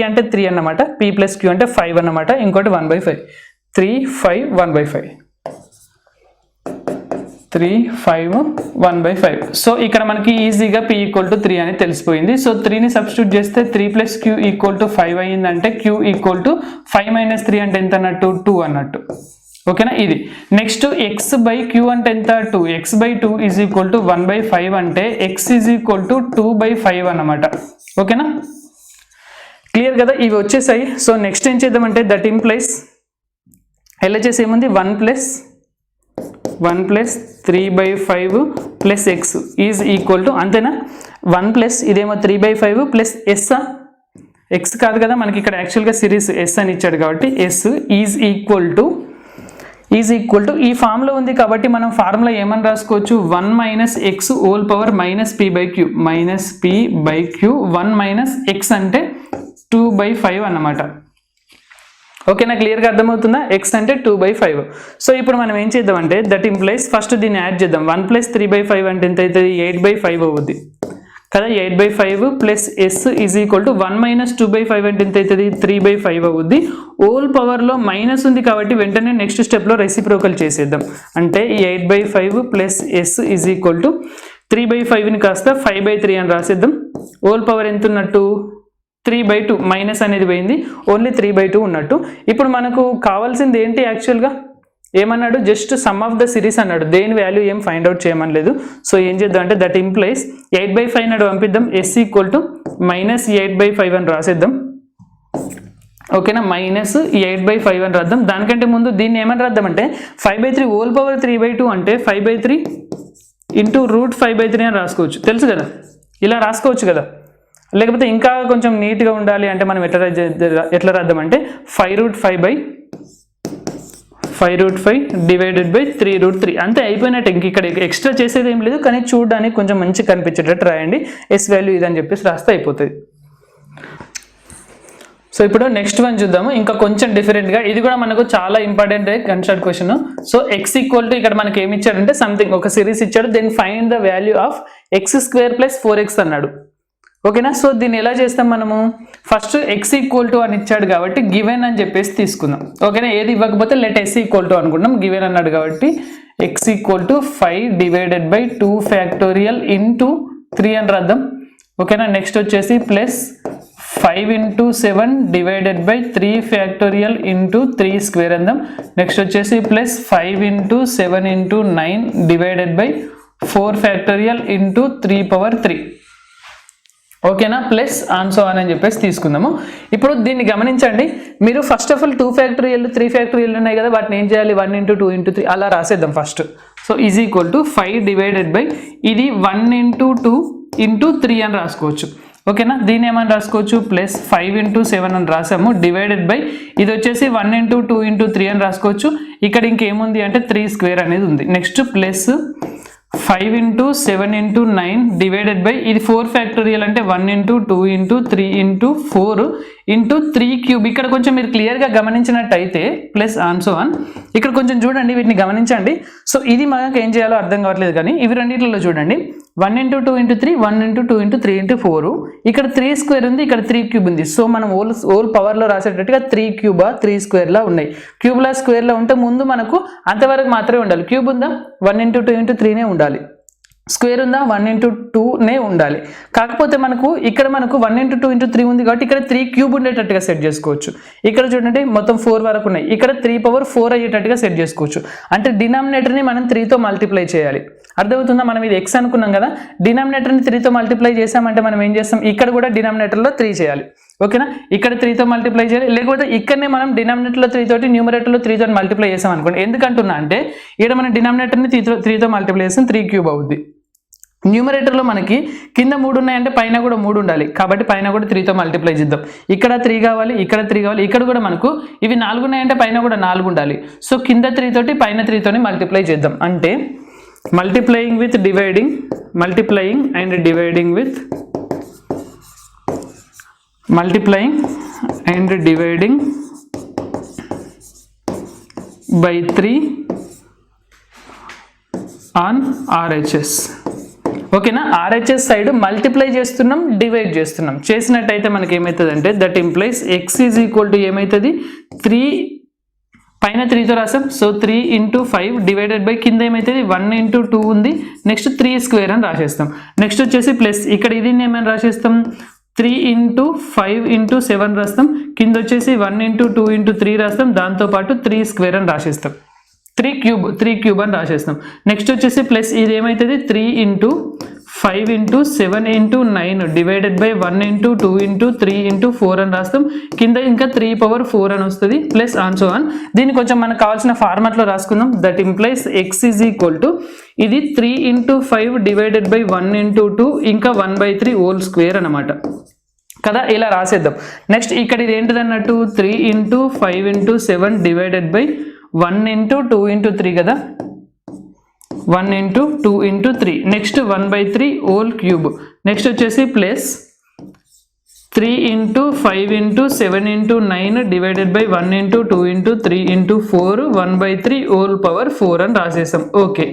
అంటే 3 అన్నమాట, p + q అంటే 5 అన్నమాట, ఇంకోటి 1/5, 3 5 1/5, 3 5 1/5. సో ఇక్కడ మనకి ఈజీగా p ఈక్వల్ టు 3 అని తెలిసిపోయింది. సో 3ని సబ్స్టిట్యూట్ చేస్తే 3 + q equal to 5 అయ్యిందంటే q equal to 5 - 3 అంటే ఎంత అన్నట్టు, 2 అన్నట్టు. ఓకేనా? ఇది నెక్స్ట్ x/q అంటే ఎంత, 2. x/2 ఈజ్ ఈక్వల్ టు 1/5 అంటే x ఈజ్ ఈక్వల్ టు 2/5 అన్నమాట. ఓకేనా? క్లియర్ కదా? ఇవి వచ్చేసాయి. సో నెక్స్ట్ ఏం చేద్దామంటే దట్ ఇంప్లైస్ LHS ఏముంది, 1 + 3/5 plus x is equal to అంతేనా, 1 ప్లస్ ఇదేమో 3/5 ప్లస్ s, x కాదు కదా మనకి ఇక్కడ యాక్చువల్గా సిరీస్ s అని ఇచ్చాడు కాబట్టి s ఈజ్ ఈక్వల్ టు ఈ ఫామ్లో ఉంది కాబట్టి మనం ఫార్ములా ఏమని రాసుకోవచ్చు, 1 - x whole power -p/q, -p/q 1 - x అంటే 2/5 అన్నమాట. ఓకేనా? క్లియర్గా అర్థమవుతుందా, x అంటే 2/5. సో ఇప్పుడు మనం ఏం చేద్దామంటే దట్ ఇంప్లైస్ ఫస్ట్ దీన్ని యాడ్ చేద్దాం. 1 + 3/5 అంటే ఎంత అవుతుంది, 8/5 అవుద్ది కదా, 8/5 plus s is equal to 1 - 2/5 అంటే ఎంత అవుతుంది, 3/5 అవుద్ది. హోల్ పవర్లో మైనస్ ఉంది కాబట్టి వెంటనే నెక్స్ట్ స్టెప్లో రెసిప్రోకల్ చేసేద్దాం. అంటే 8/5 plus s is equal to 3/5ని కాస్త 5/3 అని రాసేద్దాం. హోల్ పవర్ ఎంత ఉన్నట్టు, 3/2, మైనస్ అనేది పోయింది, ఓన్లీ 3/2 ఉన్నట్టు. ఇప్పుడు మనకు కావాల్సింది ఏంటి, యాక్చువల్గా ఏమన్నాడు, just some of the series అన్నాడు, దేని వాల్యూ ఏం ఫైండ్ అవుట్ చేయమనలేదు. సో ఏం చేద్దాం అంటే దట్ ఇంప్లైస్ 8/5 నాడు పంపిద్దాం, s ఈక్వల్ టు -8/5 అని రాసేద్దాం. ఓకేనా, -8/5 అని రాద్దాం. దానికంటే ముందు దీన్ని ఏమని రాద్దామంటే 5/3 హోల్ పవర్ 3/2 అంటే 5/3 ఇంటూ √5/3 అని రాసుకోవచ్చు, తెలుసు కదా, ఇలా రాసుకోవచ్చు కదా. లేకపోతే ఇంకా కొంచెం నీట్గా ఉండాలి అంటే మనం ఎట్లా రాద్దామంటే 5√5 డివైడెడ్ బై 3√3 అంతే, అయిపోయినట్టు. ఇంక ఇక్కడ ఎక్స్ట్రా చేసేది ఏం లేదు, కానీ చూడడానికి కొంచెం మంచి కనిపించేటట్టు రాయండి. ఎస్ వాల్యూ ఇదని చెప్పేసి రాస్తే అయిపోతుంది. సో ఇప్పుడు నెక్స్ట్ వన్ చూద్దాము, ఇంకా కొంచెం డిఫరెంట్గా. ఇది కూడా మనకు చాలా important construct question. So x equal to ఇక్కడ మనకి ఏమి ఇచ్చాడంటే సంథింగ్ ఒక సిరీస్ ఇచ్చాడు, then find the value of x² + 4x అన్నాడు. ఓకేనా. సో దీన్ని ఎలా చేస్తాం మనము, ఫస్ట్ x ఈక్వల్ టు అని ఇచ్చాడు కాబట్టి గివెన్ అని చెప్పేసి తీసుకుందాం. ఓకేనా, ఏది ఇవ్వకపోతే లెట్ s ఈక్వల్ టు అనుకుంటాం. గివెన్ అన్నాడు కాబట్టి x equal to 5 divided by 2 factorial into 3 అని రాద్దాం. ఓకేనా. నెక్స్ట్ వచ్చేసి plus 5 × 7 divided by 3 factorial into 3 square అందాం. నెక్స్ట్ వచ్చేసి plus 5 × 7 × 9 divided by 4 factorial into 3/3. ఓకేనా, ప్లస్ ఆన్ సో అని చెప్పేసి తీసుకుందాము. ఇప్పుడు దీన్ని గమనించండి, మీరు first of all 2 factorial 3 factorial ఉన్నాయి కదా, వాటిని ఏం చేయాలి, 1 × 2 × 3 అలా రాసేద్దాం first. So is equal to 5 divided by ఇది 1 × 2 × 3 అని రాసుకోవచ్చు. ఓకేనా, దీన్ని ఏమని రాసుకోవచ్చు, ప్లస్ 5 × 7 అని రాసాము డివైడెడ్ బై ఇది వచ్చేసి 1 × 2 × 3 అని రాసుకోవచ్చు. ఇక్కడ ఇంకేముంది అంటే 3 స్క్వేర్ అనేది ఉంది. నెక్స్ట్ ప్లస్ 5 × 7 × 9 డివైడెడ్ బై ఇది 4 ఫ్యాక్టోరియల్ అంటే 1 × 2 × 3 × 4 × 3³ ఇక్కడ కొంచెం మీరు క్లియర్గా గమనించినట్టయితే ప్లస్ ఆన్ సో ఆన్. ఇక్కడ కొంచెం చూడండి, వీటిని గమనించండి. సో ఇది మనకు ఏం చేయాలో అర్థం కావట్లేదు, కానీ ఇవి రెండింటిలో చూడండి, 1 × 2 × 3 1 × 2 × 3 × 4 ఇక్కడ 3 స్క్వేర్ ఉంది, ఇక్కడ 3³ ఉంది. సో మనం ఓల్ పవర్లో రాసేటట్టుగా 3³ 3 స్క్వేర్లా ఉన్నాయి. క్యూబ్లా స్క్వేర్లా ఉంటే ముందు మనకు అంతవరకు మాత్రమే ఉండాలి. క్యూబ్ ఉందా, 1 × 2 × 3 ఉండాలి. స్క్వేర్ ఉందా, 1 × 2 ఉండాలి. కాకపోతే మనకు ఇక్కడ మనకు 1 × 2 × 3 ఉంది కాబట్టి ఇక్కడ 3³ ఉండేటట్టుగా సెట్ చేసుకోవచ్చు. ఇక్కడ చూడండి మొత్తం 4 వరకు ఉన్నాయి, ఇక్కడ 3/4 అయ్యేటట్టుగా సెట్ చేసుకోవచ్చు. అంటే డినామినేటర్ని మనం 3తో మల్టిప్లై చేయాలి. అర్థమవుతుందా, మనం ఇది x అనుకున్నాం కదా, డినామినేటర్ని 3తో మల్టిప్లై చేసామంటే మనం ఏం చేస్తాం, ఇక్కడ కూడా డినామినేటర్లో 3 చేయాలి. ఓకేనా, ఇక్కడ 3తో మల్టిప్లై చేయాలి. లేకపోతే ఇక్కడనే మనం డినామినేటర్లో 3 తోటి న్యూమరేటర్లో 3 తోటి మల్టిప్లై చేసాం అనుకోండి. ఎందుకంటున్నా అంటే ఇక్కడ మనం డినామినేటర్ని 3తో మల్టిప్లై చేస్తాం, 3³ అవుద్ది. న్యూమరేటర్లో మనకి కింద 3 ఉన్నాయంటే పైన కూడా 3 ఉండాలి, కాబట్టి పైన కూడా 3తో మల్టిప్లై చేద్దాం. ఇక్కడ 3 కావాలి, ఇక్కడ 3 కావాలి, ఇక్కడ కూడా మనకు ఇవి 4 ఉన్నాయంటే పైన కూడా 4 ఉండాలి. సో కింద 3 తోటి పైన 3తోని మల్టిప్లై చేద్దాం. అంటే multiplying with dividing, multiplying and dividing with multiplying and dividing by 3 on RHS. ఓకేనా, RHS సైడ్ మల్టిప్లై చేస్తున్నాం, డివైడ్ చేస్తున్నాం. చేసినట్టయితే మనకి ఏమవుతుంది అంటే that implies x is equal to ఏమవుతుంది, 3 పైన 3తో రాసాం. సో 3 × 5 డివైడెడ్ బై కింద ఏమవుతుంది 1 × 2 ఉంది, నెక్స్ట్ 3 స్క్వేర్ అని రాసేస్తాం. నెక్స్ట్ వచ్చేసి ప్లస్ ఇక్కడ ఇది ఏమని రాసేస్తాం, 3 × 5 × 7 రాస్తాం. కింద వచ్చేసి 1 × 2 × 3 రాస్తాం, దాంతోపాటు 3 స్క్వేర్ అని రాసేస్తాం. 3³ అని రాసేస్తాం. నెక్స్ట్ వచ్చేసి ప్లస్ ఇది ఏమవుతుంది 3 × 5 × 7 × 9 డివైడెడ్ బై 1 × 2 × 3 × 4 అని రాస్తాం. కింద ఇంకా 3/4 అని వస్తుంది, ప్లస్ ఆన్ సో ఆన్. దీన్ని కొంచెం మనకు కావాల్సిన ఫార్మాట్లో రాసుకుందాం. That implies x is equal to ఇది 3 × 5 డివైడెడ్ బై 1 × 2 ఇంకా 1/3 హోల్ స్క్వేర్ అనమాట కదా, ఇలా రాసేద్దాం. నెక్స్ట్ ఇక్కడ ఇది ఏంటిది అన్నట్టు 3 × 5 × 7 డివైడెడ్ బై 1 × 2 × 3 కదా, 1 × 2 × 3 నెక్స్ట్ 1/3 హోల్ క్యూబ్. నెక్స్ట్ వచ్చేసి plus 3 × 5 × 7 × 9 divided by 1 × 2 × 3 × 4 1/3 whole power 4 అని రాసేసాం. ఓకే,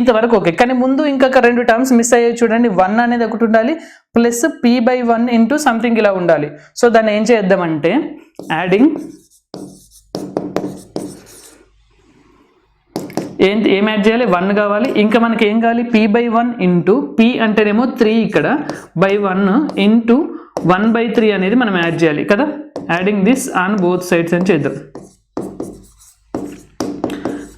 ఇంతవరకు ఓకే. కానీ ముందు ఇంకొక 2 టర్మ్స్ మిస్ అయ్యాయి చూడండి. 1 అనేది ఒకటి ఉండాలి, ప్లస్ p/1 × సంథింగ్ ఇలా ఉండాలి. సో దాన్ని ఏం చేద్దామంటే యాడింగ్ ఏం యాడ్ చేయాలి, 1 కావాలి. ఇంకా మనకి ఏం కావాలి, p/1 × p అంటేనేమో 3 ఇక్కడ బై 1 × 1/3 అనేది మనం యాడ్ చేయాలి కదా. Adding this on both sides అని చేద్దాం.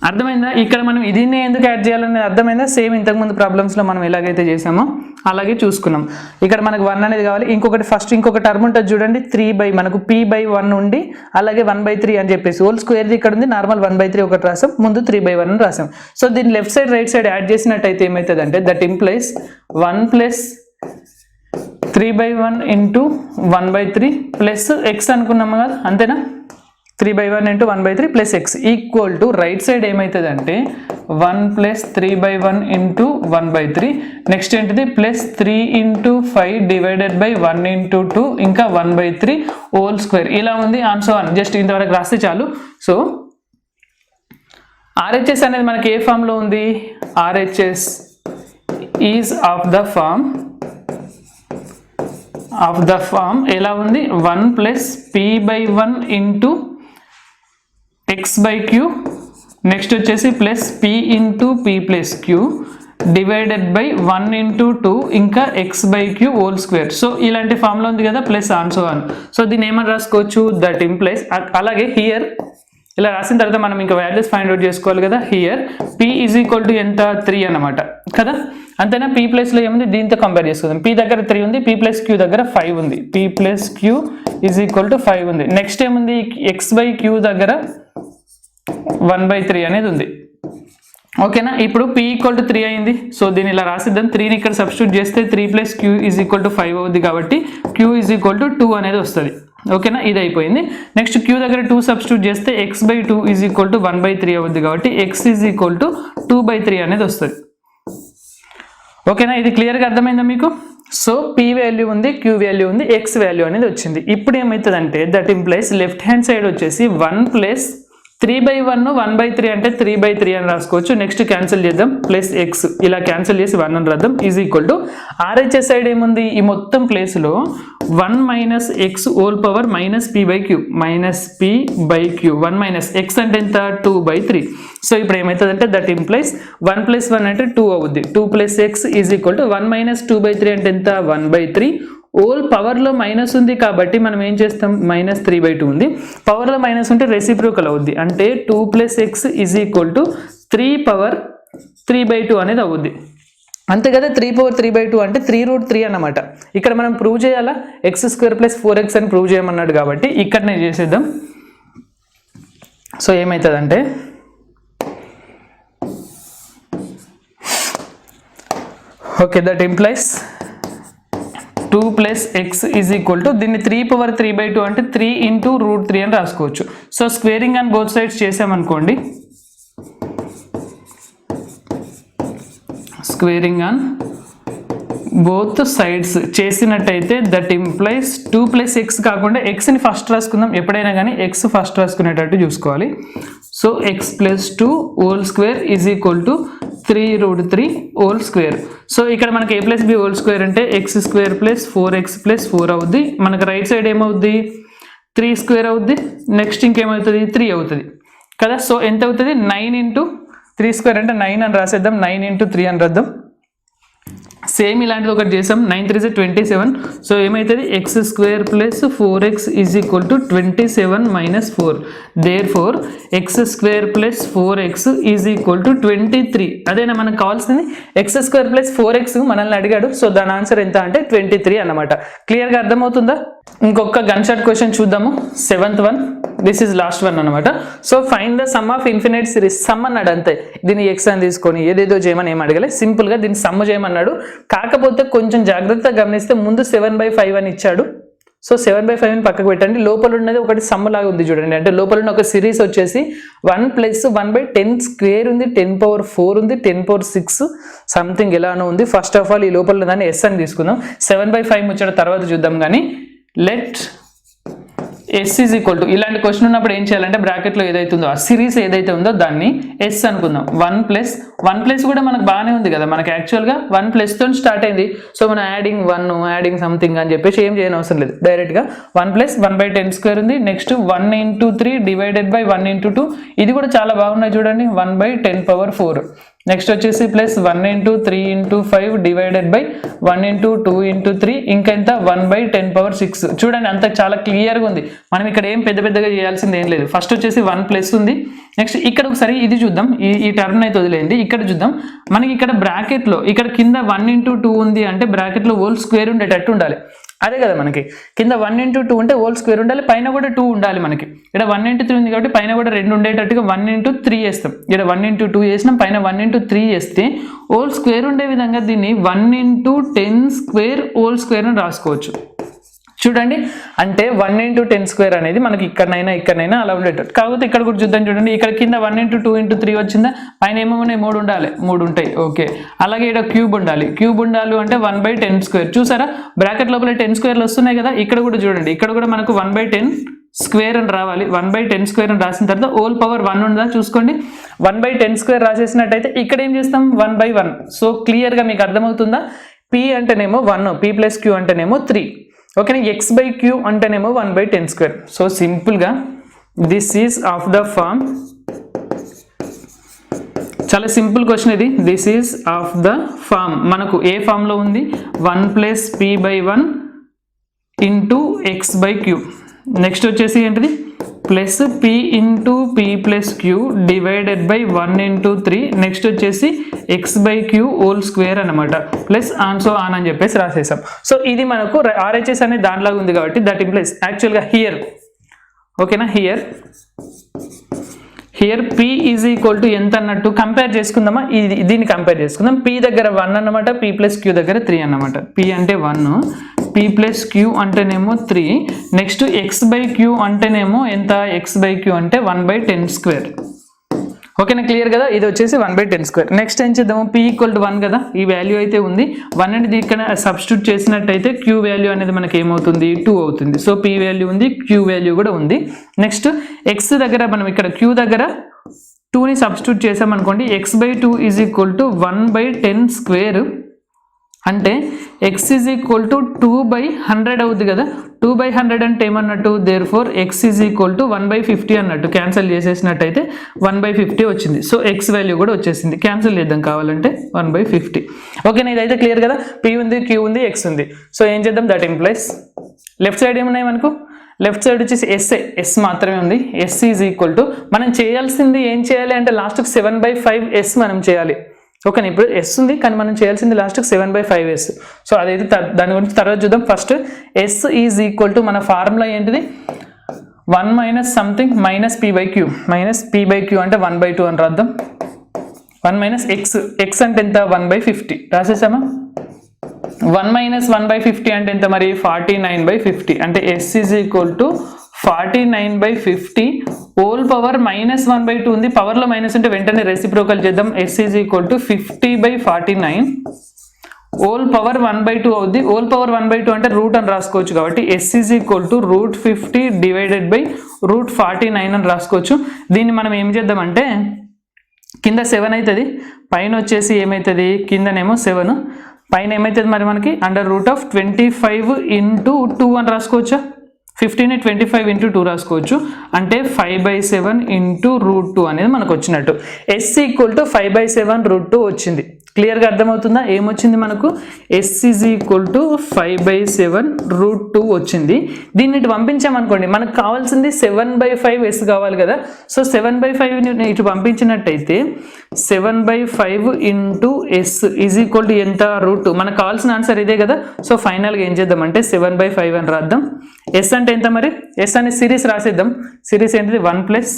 అర్థమైందా? ఇక్కడ మనం దీన్ని ఎందుకు యాడ్ చేయాలనేది అర్థమైందా? సేమ్ ఇంతకుముందు ప్రాబ్లమ్స్లో మనం ఎలాగైతే చేసామో అలాగే చూసుకున్నాం. ఇక్కడ మనకు 1 అనేది కావాలి. ఇంకొక టర్మ్ ఉంటుంది చూడండి, 3 మనకు p/1 ఉండి అలాగే 1/3 అని చెప్పేసి హోల్ స్క్వేర్ది ఇక్కడ ఉంది, నార్మల్ 1/3 ఒకటి రాసాం, ముందు 3/1 అని రాసాం. సో దీన్ని left side right side add చేసినట్టయితే ఏమవుతుంది అంటే దట్ ఇంప్లైస్ 1 + 3/1 × 1/3 ప్లస్ ఎక్స్ అనుకున్నాము కదా, అంతేనా? 3/1 × 1/3 plus X equal to right side ఏమవుతుంది అంటే 1 + 3/1 × 1/3 నెక్స్ట్ ఏంటిది ప్లస్ 3 × 5 డివైడెడ్ బై 1 × 2 ఇంకా 1/3 హోల్ స్క్వేర్ ఇలా ఉంది. ఆన్సర్ 1 జస్ట్ ఇంతవరకు రాస్తే చాలు. సో RHS అనేది మనకి ఏ ఫామ్లో ఉంది? RHS is of the form ఎలా ఉంది? 1 + p/1 × x/q నెక్స్ట్ వచ్చేసి plus p × p + q divided by 1 × 2 ఇంకా x/q హోల్ స్క్వేర్. సో ఇలాంటి ఫామ్లో ఉంది కదా, ప్లస్ ఆన్సర్ 1. సో దీన్ని ఏమని రాసుకోవచ్చు? That implies. అలాగే హియర్ ఇలా రాసిన తర్వాత మనం ఇంకా వాల్యూస్ ఫైండ్ అవుట్ చేసుకోవాలి కదా. హియర్ p = ఎంత? 3 అన్నమాట కదా, అంతేనా? p ప్లేస్లో ఏముంది? దీంతో కంపేర్ చేసుకుందాం. p దగ్గర 3 ఉంది, p + q దగ్గర 5 ఉంది. p + q = 5 ఉంది. నెక్స్ట్ ఏముంది? x/q దగ్గర 1/3 అనేది ఉంది. ఓకేనా? ఇప్పుడు p = 3 అయింది. సో దీన్ని ఇలా రాసిద్దాం. 3ని ఇక్కడ సబ్స్టిట్యూట్ చేస్తే 3 + q = 5 అవుద్ది కాబట్టి q = 2 అనేది వస్తుంది. ఓకేనా? ఇది అయిపోయింది. నెక్స్ట్ q దగ్గర 2 సబ్స్టిట్యూట్ చేస్తే x/2 = 1/3 అవుద్ది కాబట్టి x = 2/3 అనేది వస్తుంది. ఓకేనా? ఇది క్లియర్గా అర్థమైందా మీకు? సో p వాల్యూ ఉంది, q వాల్యూ ఉంది, x వాల్యూ అనేది వచ్చింది. ఇప్పుడు ఏమవుతుందంటే that implies left hand side వచ్చేసి 1 + 3/1 1/3 అంటే 3/3 అని రాసుకోవచ్చు. నెక్స్ట్ క్యాన్సిల్ చేద్దాం, ప్లస్ ఎక్స్ ఇలా క్యాన్సిల్ చేసి 1 అని రాద్దాం. = RHS సైడ్ ఏముంది? ఈ మొత్తం ప్లేస్లో 1 - x whole power -p/q -p/q 1 - x అంటే ఎంత? 2/3. సో ఇప్పుడు ఏమవుతుందంటే దట్ ఇంప్లైస్ 1 + 1 అంటే 2 అవుద్ది. 2 + x = 1 - 2/3 అంటే ఎంత? 1/3. హోల్ పవర్లో మైనస్ ఉంది కాబట్టి మనం ఏం చేస్తాం? -3/2 ఉంది. పవర్లో మైనస్ ఉంటే రెసిప్రోకల్ అవుద్ది, అంటే 2 + x = 3/3/2 అనేది అవుద్ది. అంతే కదా, 3/3/2 అంటే 3√3 అన్నమాట. ఇక్కడ మనం ప్రూవ్ చేయాలా? x² + 4x అని ప్రూవ్ చేయమన్నాడు కాబట్టి ఇక్కడనే చేసేద్దాం. సో ఏమవుతుందంటే ఓకే దట్ ఇంప్లైస్ 2 + x దీన్ని 3/3/2 అంటే 3 × √3 అని రాసుకోవచ్చు. So squaring on both sides చేసామనుకోండి, స్క్వేరింగ్ ఆన్ బోత్ సైడ్స్ చేసినట్టయితే దట్ ఇంప్లైస్ 2 + x కాకుండా xని ఫస్ట్ రాసుకుందాం. ఎప్పుడైనా కానీ x ఫస్ట్ రాసుకునేటట్టు చూసుకోవాలి. So x + 2 whole square = 3√3 whole square. So ఇక్కడ మనకి a + b హోల్ స్క్వేర్ అంటే x² + 4x + 4 అవుద్ది. మనకు రైట్ సైడ్ ఏమవుద్ది? 3² అవుద్ది. నెక్స్ట్ ఇంకేమవుతుంది? 3 అవుతుంది కదా. సో ఎంత అవుతుంది? 9 × 3² అంటే 9 అని రాసేద్దాం. 9 × 3 అని రాద్దాం. సేమ్ ఇలాంటిది ఒకటి చేసాం. 9 × 3 = 27. సో ఏమవుతుంది? x² + 4x = 27 - 4. Therefore x² + 4x = 23. అదేనా మనకు కావాల్సింది? x² + 4x మనల్ని అడిగాడు. సో దాని ఆన్సర్ ఎంత అంటే 23 అన్నమాట. క్లియర్గా అర్థమవుతుందా? ఇంకొక గన్ షాట్ క్వశ్చన్ చూద్దాము. 7th one, this is last one అనమాట. So find the sum of infinite series. Sum అన్నాడు అంతే. దీన్ని x అని తీసుకొని ఏదేదో చేయమని ఏం అడగలే, సింపుల్గా దీన్ని సమ్ చేయమన్నాడు. కాకపోతే కొంచెం జాగ్రత్తగా గమనిస్తే ముందు 7/5 అని ఇచ్చాడు. సో 7/5 పక్కకు పెట్టండి. లోపల ఉన్నది ఒకటి సమ్ లాగా ఉంది చూడండి. అంటే లోపల ఉన్న ఒక సిరీస్ వచ్చేసి 1 + 1/10² ఉంది, 10⁴ ఉంది, 10⁶ సంథింగ్ ఎలానో ఉంది. ఫస్ట్ ఆఫ్ ఆల్ ఈ లోపల దాన్ని ఎస్ అని తీసుకుందాం. 7/5 ముచ్చట తర్వాత చూద్దాం. కానీ లెట్ s ఇలాంటి క్వశ్చన్ ఉన్నప్పుడు ఏం చేయాలంటే బ్రాకెట్లో ఏదైతుందో ఆ సిరీస్ ఏదైతే ఉందో దాన్ని s అనుకుందాం. 1 కూడా మనకు బాగానే ఉంది కదా. మనకి యాక్చువల్గా 1 తో స్టార్ట్ అయింది. సో మనం యాడింగ్ సంథింగ్ అని చెప్పేసి ఏం చేయని అవసరం లేదు. డైరెక్ట్గా 1 + 1/10² ఉంది. Next 1 × 3 divided by 1 × 2. ఇది కూడా చాలా బాగున్నాయి చూడండి. 1/10⁴. నెక్స్ట్ వచ్చేసి plus 1 into 3 into 5 divided by 1 into 2 into 3 ఇంకా ఎంత 1/10⁶. చూడండి అంత చాలా క్లియర్గా ఉంది. మనం ఇక్కడ ఏం పెద్దగా చేయాల్సింది ఏం లేదు. ఫస్ట్ వచ్చేసి 1 ప్లస్ ఉంది. నెక్స్ట్ ఇక్కడ ఒకసారి ఇది చూద్దాం, ఈ టర్మ్ అయితే వదిలేయండి. ఇక్కడ చూద్దాం, మనకి ఇక్కడ బ్రాకెట్లో ఇక్కడ కింద 1 ఇంటూ 2 ఉంది అంటే బ్రాకెట్లో హోల్ స్క్వేర్ ఉండేటట్టు ఉండాలి. అదే కదా మనకి కింద 1 ఇంటూ 2 ఉంటే హోల్ స్క్వేర్ ఉండాలి, పైన కూడా 2 ఉండాలి. మనకి ఇక్కడ 1 ఇంటూ 3 ఉంది కాబట్టి పైన కూడా 2 ఉండేటట్టుగా 1 ఇంటూ 3 వేస్తాం. ఇక్కడ 1 ఇంటూ 2 వేసినాం, పైన 1 ఇంటూ 3 వేస్తే హోల్ స్క్వేర్ ఉండే విధంగా దీన్ని 1 ఇంటూ 10² హోల్ స్క్వేర్ అని రాసుకోవచ్చు. చూడండి అంటే 1 ఇంటూ 10² అనేది మనకి ఇక్కడనైనా అలా ఉండేటట్టు. కాకపోతే ఇక్కడ కూడా చూద్దాం. చూడండి ఇక్కడ కింద 1 ఇంటూ 2 ఇంటూ 3 వచ్చిందా, పైన ఏమో 3 ఉండాలి, 3 ఉంటాయి. ఓకే, అలాగే ఇక్కడ క్యూబ్ ఉండాలి అంటే 1/10². చూసారా బ్రాకెట్ లోపల 10² వస్తున్నాయి కదా. ఇక్కడ కూడా చూడండి, ఇక్కడ కూడా మనకు 1/10² అని రావాలి. 1/10² అని రాసిన తర్వాత హోల్ పవర్ 1 ఉందా చూసుకోండి. 1/10² రాసేసినట్టయితే ఇక్కడ ఏం చేస్తాం 1/1. సో క్లియర్గా మీకు అర్థమవుతుందా? p అంటేనేమో 1, p ప్లస్ q అంటేనేమో 3. ఓకేనా, x/q అంటేనేమో 1/10². సో సింపుల్గా this is of the form, చాలా సింపుల్ క్వశ్చన్ ఇది. This is of the form మనకు ఏ ఫామ్లో ఉంది 1 plus p/1 into x/q. Next వచ్చేసి ఏంటిది plus p into p plus q divided by 1 into 3. Next వచ్చేసి x/q హోల్ స్క్వేర్ అనమాట, ప్లస్ ఆన్ సో ఆన్ అని చెప్పేసి రాసేసాం. సో ఇది మనకు RHS అనేది దానిలాగా ఉంది కాబట్టి దట్ ఇంప్లైస్ యాక్చువల్గా హియర్. ఓకేనా, here p is equal to ఎంత అన్నట్టు కంపేర్ చేసుకుందామా, దీన్ని కంపేర్ చేసుకుందాం. p దగ్గర 1 అన్నమాట, p ప్లస్ q దగ్గర 3 అన్నమాట. p అంటే 1, p ప్లస్ q అంటేనేమో 3. నెక్స్ట్ x/q అంటేనేమో ఎంత, x/q అంటే 1/10². ఓకేనా, క్లియర్ కదా. ఇది వచ్చేసి 1/10². నెక్స్ట్ ఏం చేద్దాము, p ఈక్వల్ టు 1 కదా, ఈ వాల్యూ అయితే ఉంది. 1 అనేది ఇక్కడ సబ్స్టిట్యూట్ చేసినట్టయితే q వాల్యూ అనేది మనకి ఏమవుతుంది 2 అవుతుంది. సో p వాల్యూ ఉంది, q వాల్యూ కూడా ఉంది. నెక్స్ట్ x దగ్గర మనం ఇక్కడ q దగ్గర 2ని సబ్స్టిట్యూట్ చేసామనుకోండి, x/2 ఈజ్ ఈక్వల్ టు 1/10² అంటే x ఈజ్ ఈక్వల్ టు 2/100 అవుతుంది కదా. 2/100 అంటే ఏమన్నట్టు, therefore x is equal to 1/50 అన్నట్టు. క్యాన్సిల్ చేసేసినట్టయితే 1/50 వచ్చింది. సో x వాల్యూ కూడా వచ్చేసింది. క్యాన్సిల్ చేద్దాం కావాలంటే 1/50. ఓకేనా, ఇదైతే క్లియర్ కదా. p ఉంది, q ఉంది, x ఉంది. సో ఏం చేద్దాం, దట్ ఇంప్లైస్ లెఫ్ట్ సైడ్ ఏమున్నాయి మనకు, లెఫ్ట్ సైడ్ వచ్చేసి s మాత్రమే ఉంది. s ఈజ్ ఈక్వల్ టు మనం చేయాల్సింది ఏం చేయాలి అంటే లాస్ట్కి 7/5s మనం చేయాలి. ఓకే, ఇప్పుడు s ఉంది కానీ మనం చేయాల్సింది లాస్ట్కి 7/5s. సో అదైతే దాని గురించి తర్వాత చూద్దాం. First s is equal to మన ఫార్ములా ఏంటిది 1 minus something minus p/q. Minus p/q అంటే 1/2 అని రాద్దాం. 1 మైనస్ x అంటే ఎంత 1/50 రాసేసామా. 1 మైనస్ 1/50 అంటే ఎంత మరి 49/50. అంటే s is equal to 49/50 whole power -1/2 ఉంది. పవర్లో మైనస్ ఉంటే వెంటనే రెసిప్రోకల్ చేద్దాం. s is equal to 50/49 whole power 1/2 అవుద్ది. హోల్ పవర్ 1/2 అంటే రూట్ అని రాసుకోవచ్చు కాబట్టి s is equal to √50 divided by √49 అని రాసుకోవచ్చు. దీన్ని మనం ఏం చేద్దామంటే కింద 7 అవుతుంది, పైన వచ్చేసి ఏమవుతుంది కిందనేమో 7, పైన ఏమవుతుంది మరి మనకి √25 ఇంటూ 2 అని రాసుకోవచ్చా. 15ని 25 ఇంటూ 2 రాసుకోవచ్చు. అంటే 5/7 ఇంటూ √2 అనేది మనకు వచ్చినట్టు. s ఈక్వల్ టు 5/7 √2 వచ్చింది. క్లియర్గా అర్థమవుతుందా, ఏమొచ్చింది మనకు s ఈజ్ ఈక్వల్ టు 5/7 √2 వచ్చింది. దీన్ని ఇటు పంపించామనుకోండి, మనకు కావాల్సింది 7/5s కావాలి కదా. సో 7/5 ఇటు పంపించినట్టయితే 7/5 into s is equal to ఎంత √2. మనకు కావాల్సిన ఆన్సర్ ఇదే కదా. సో ఫైనల్గా ఏం చేద్దామంటే 7/5 అని రాద్దాం. s అంటే ఎంత మరి, s అనే సిరీస్ రాసేద్దాం. సిరీస్ ఏంటిది 1 ప్లస్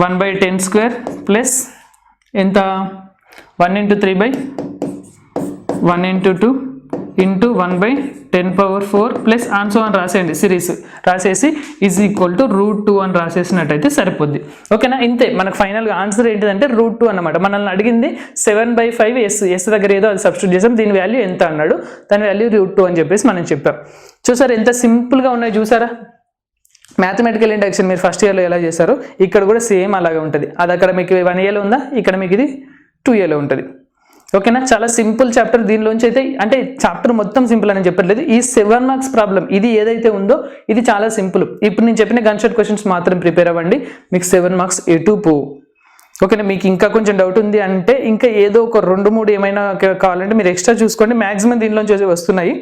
1/10² ప్లస్ ఎంత 1 ఇంటూ 3/1 ఇంటూ 2 ఇంటూ 1/10⁴ ప్లస్ ఆన్సో అని రాసేయండి. సిరీస్ రాసేసి ఈజ్ ఈక్వల్ టు √2 అని రాసేసినట్టయితే సరిపోద్ది. ఓకేనా, ఇంతే మనకు ఫైనల్గా ఆన్సర్ ఏంటిదంటే √2 అన్నమాట. మనల్ని అడిగింది 7/5s, s దగ్గర ఏదో అది సబ్స్టిట్యూట్ చేసాం. దీని వాల్యూ ఎంత అన్నాడు, దాని వాల్యూ √2 అని చెప్పేసి మనం చెప్పాం. చూసారా ఎంత సింపుల్గా ఉన్నాయి చూసారా. మ్యాథమెటికల్ ఇండక్షన్ మీరు ఫస్ట్ ఇయర్లో ఎలా చేశారో ఇక్కడ కూడా సేమ్ అలాగే ఉంటుంది. అది అక్కడ మీకు 1 yearలో ఉందా, ఇక్కడ మీకు ఇది 2 yearలో ఉంటుంది. ఓకేనా, చాలా సింపుల్ చాప్టర్. దీనిలోంచి అయితే అంటే చాప్టర్ మొత్తం సింపుల్ అని చెప్పట్లేదు, ఈ 7 marks ప్రాబ్లం ఇది ఏదైతే ఉందో ఇది చాలా సింపుల్. ఇప్పుడు నేను చెప్పిన గన్ షాట్ క్వశ్చన్స్ మాత్రం ప్రిపేర్ అవ్వండి, మీకు 7 marks ఎటు పోవు. ఓకేనా. మీకు ఇంకా కొంచెం డౌట్ ఉంది అంటే ఇంకా ఏదో ఒక 2-3 ఏమైనా కావాలంటే మీరు ఎక్స్ట్రా చూసుకోండి. మ్యాక్సిమం దీనిలోంచి వస్తున్నాయి.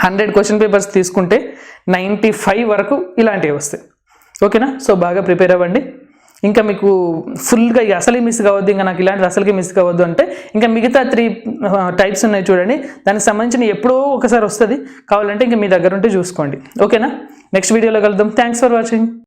100 క్వశ్చన్ పేపర్స్ తీసుకుంటే 95 వరకు ఇలాంటివి వస్తాయి. ఓకేనా. సో బాగా ప్రిపేర్ అవ్వండి. ఇంకా మీకు ఫుల్గా ఇక అసలే మిస్ కావద్దు, ఇంకా నాకు ఇలాంటిది అసలుకి మిస్ కావద్దు అంటే ఇంకా మిగతా 3 టైప్స్ ఉన్నాయి చూడండి, దానికి సంబంధించిన ఎప్పుడో ఒకసారి వస్తుంది, కావాలంటే ఇంకా మీ దగ్గర ఉంటే చూసుకోండి. ఓకేనా. నెక్స్ట్ వీడియోలో కలుద్దాం. Thanks for watching.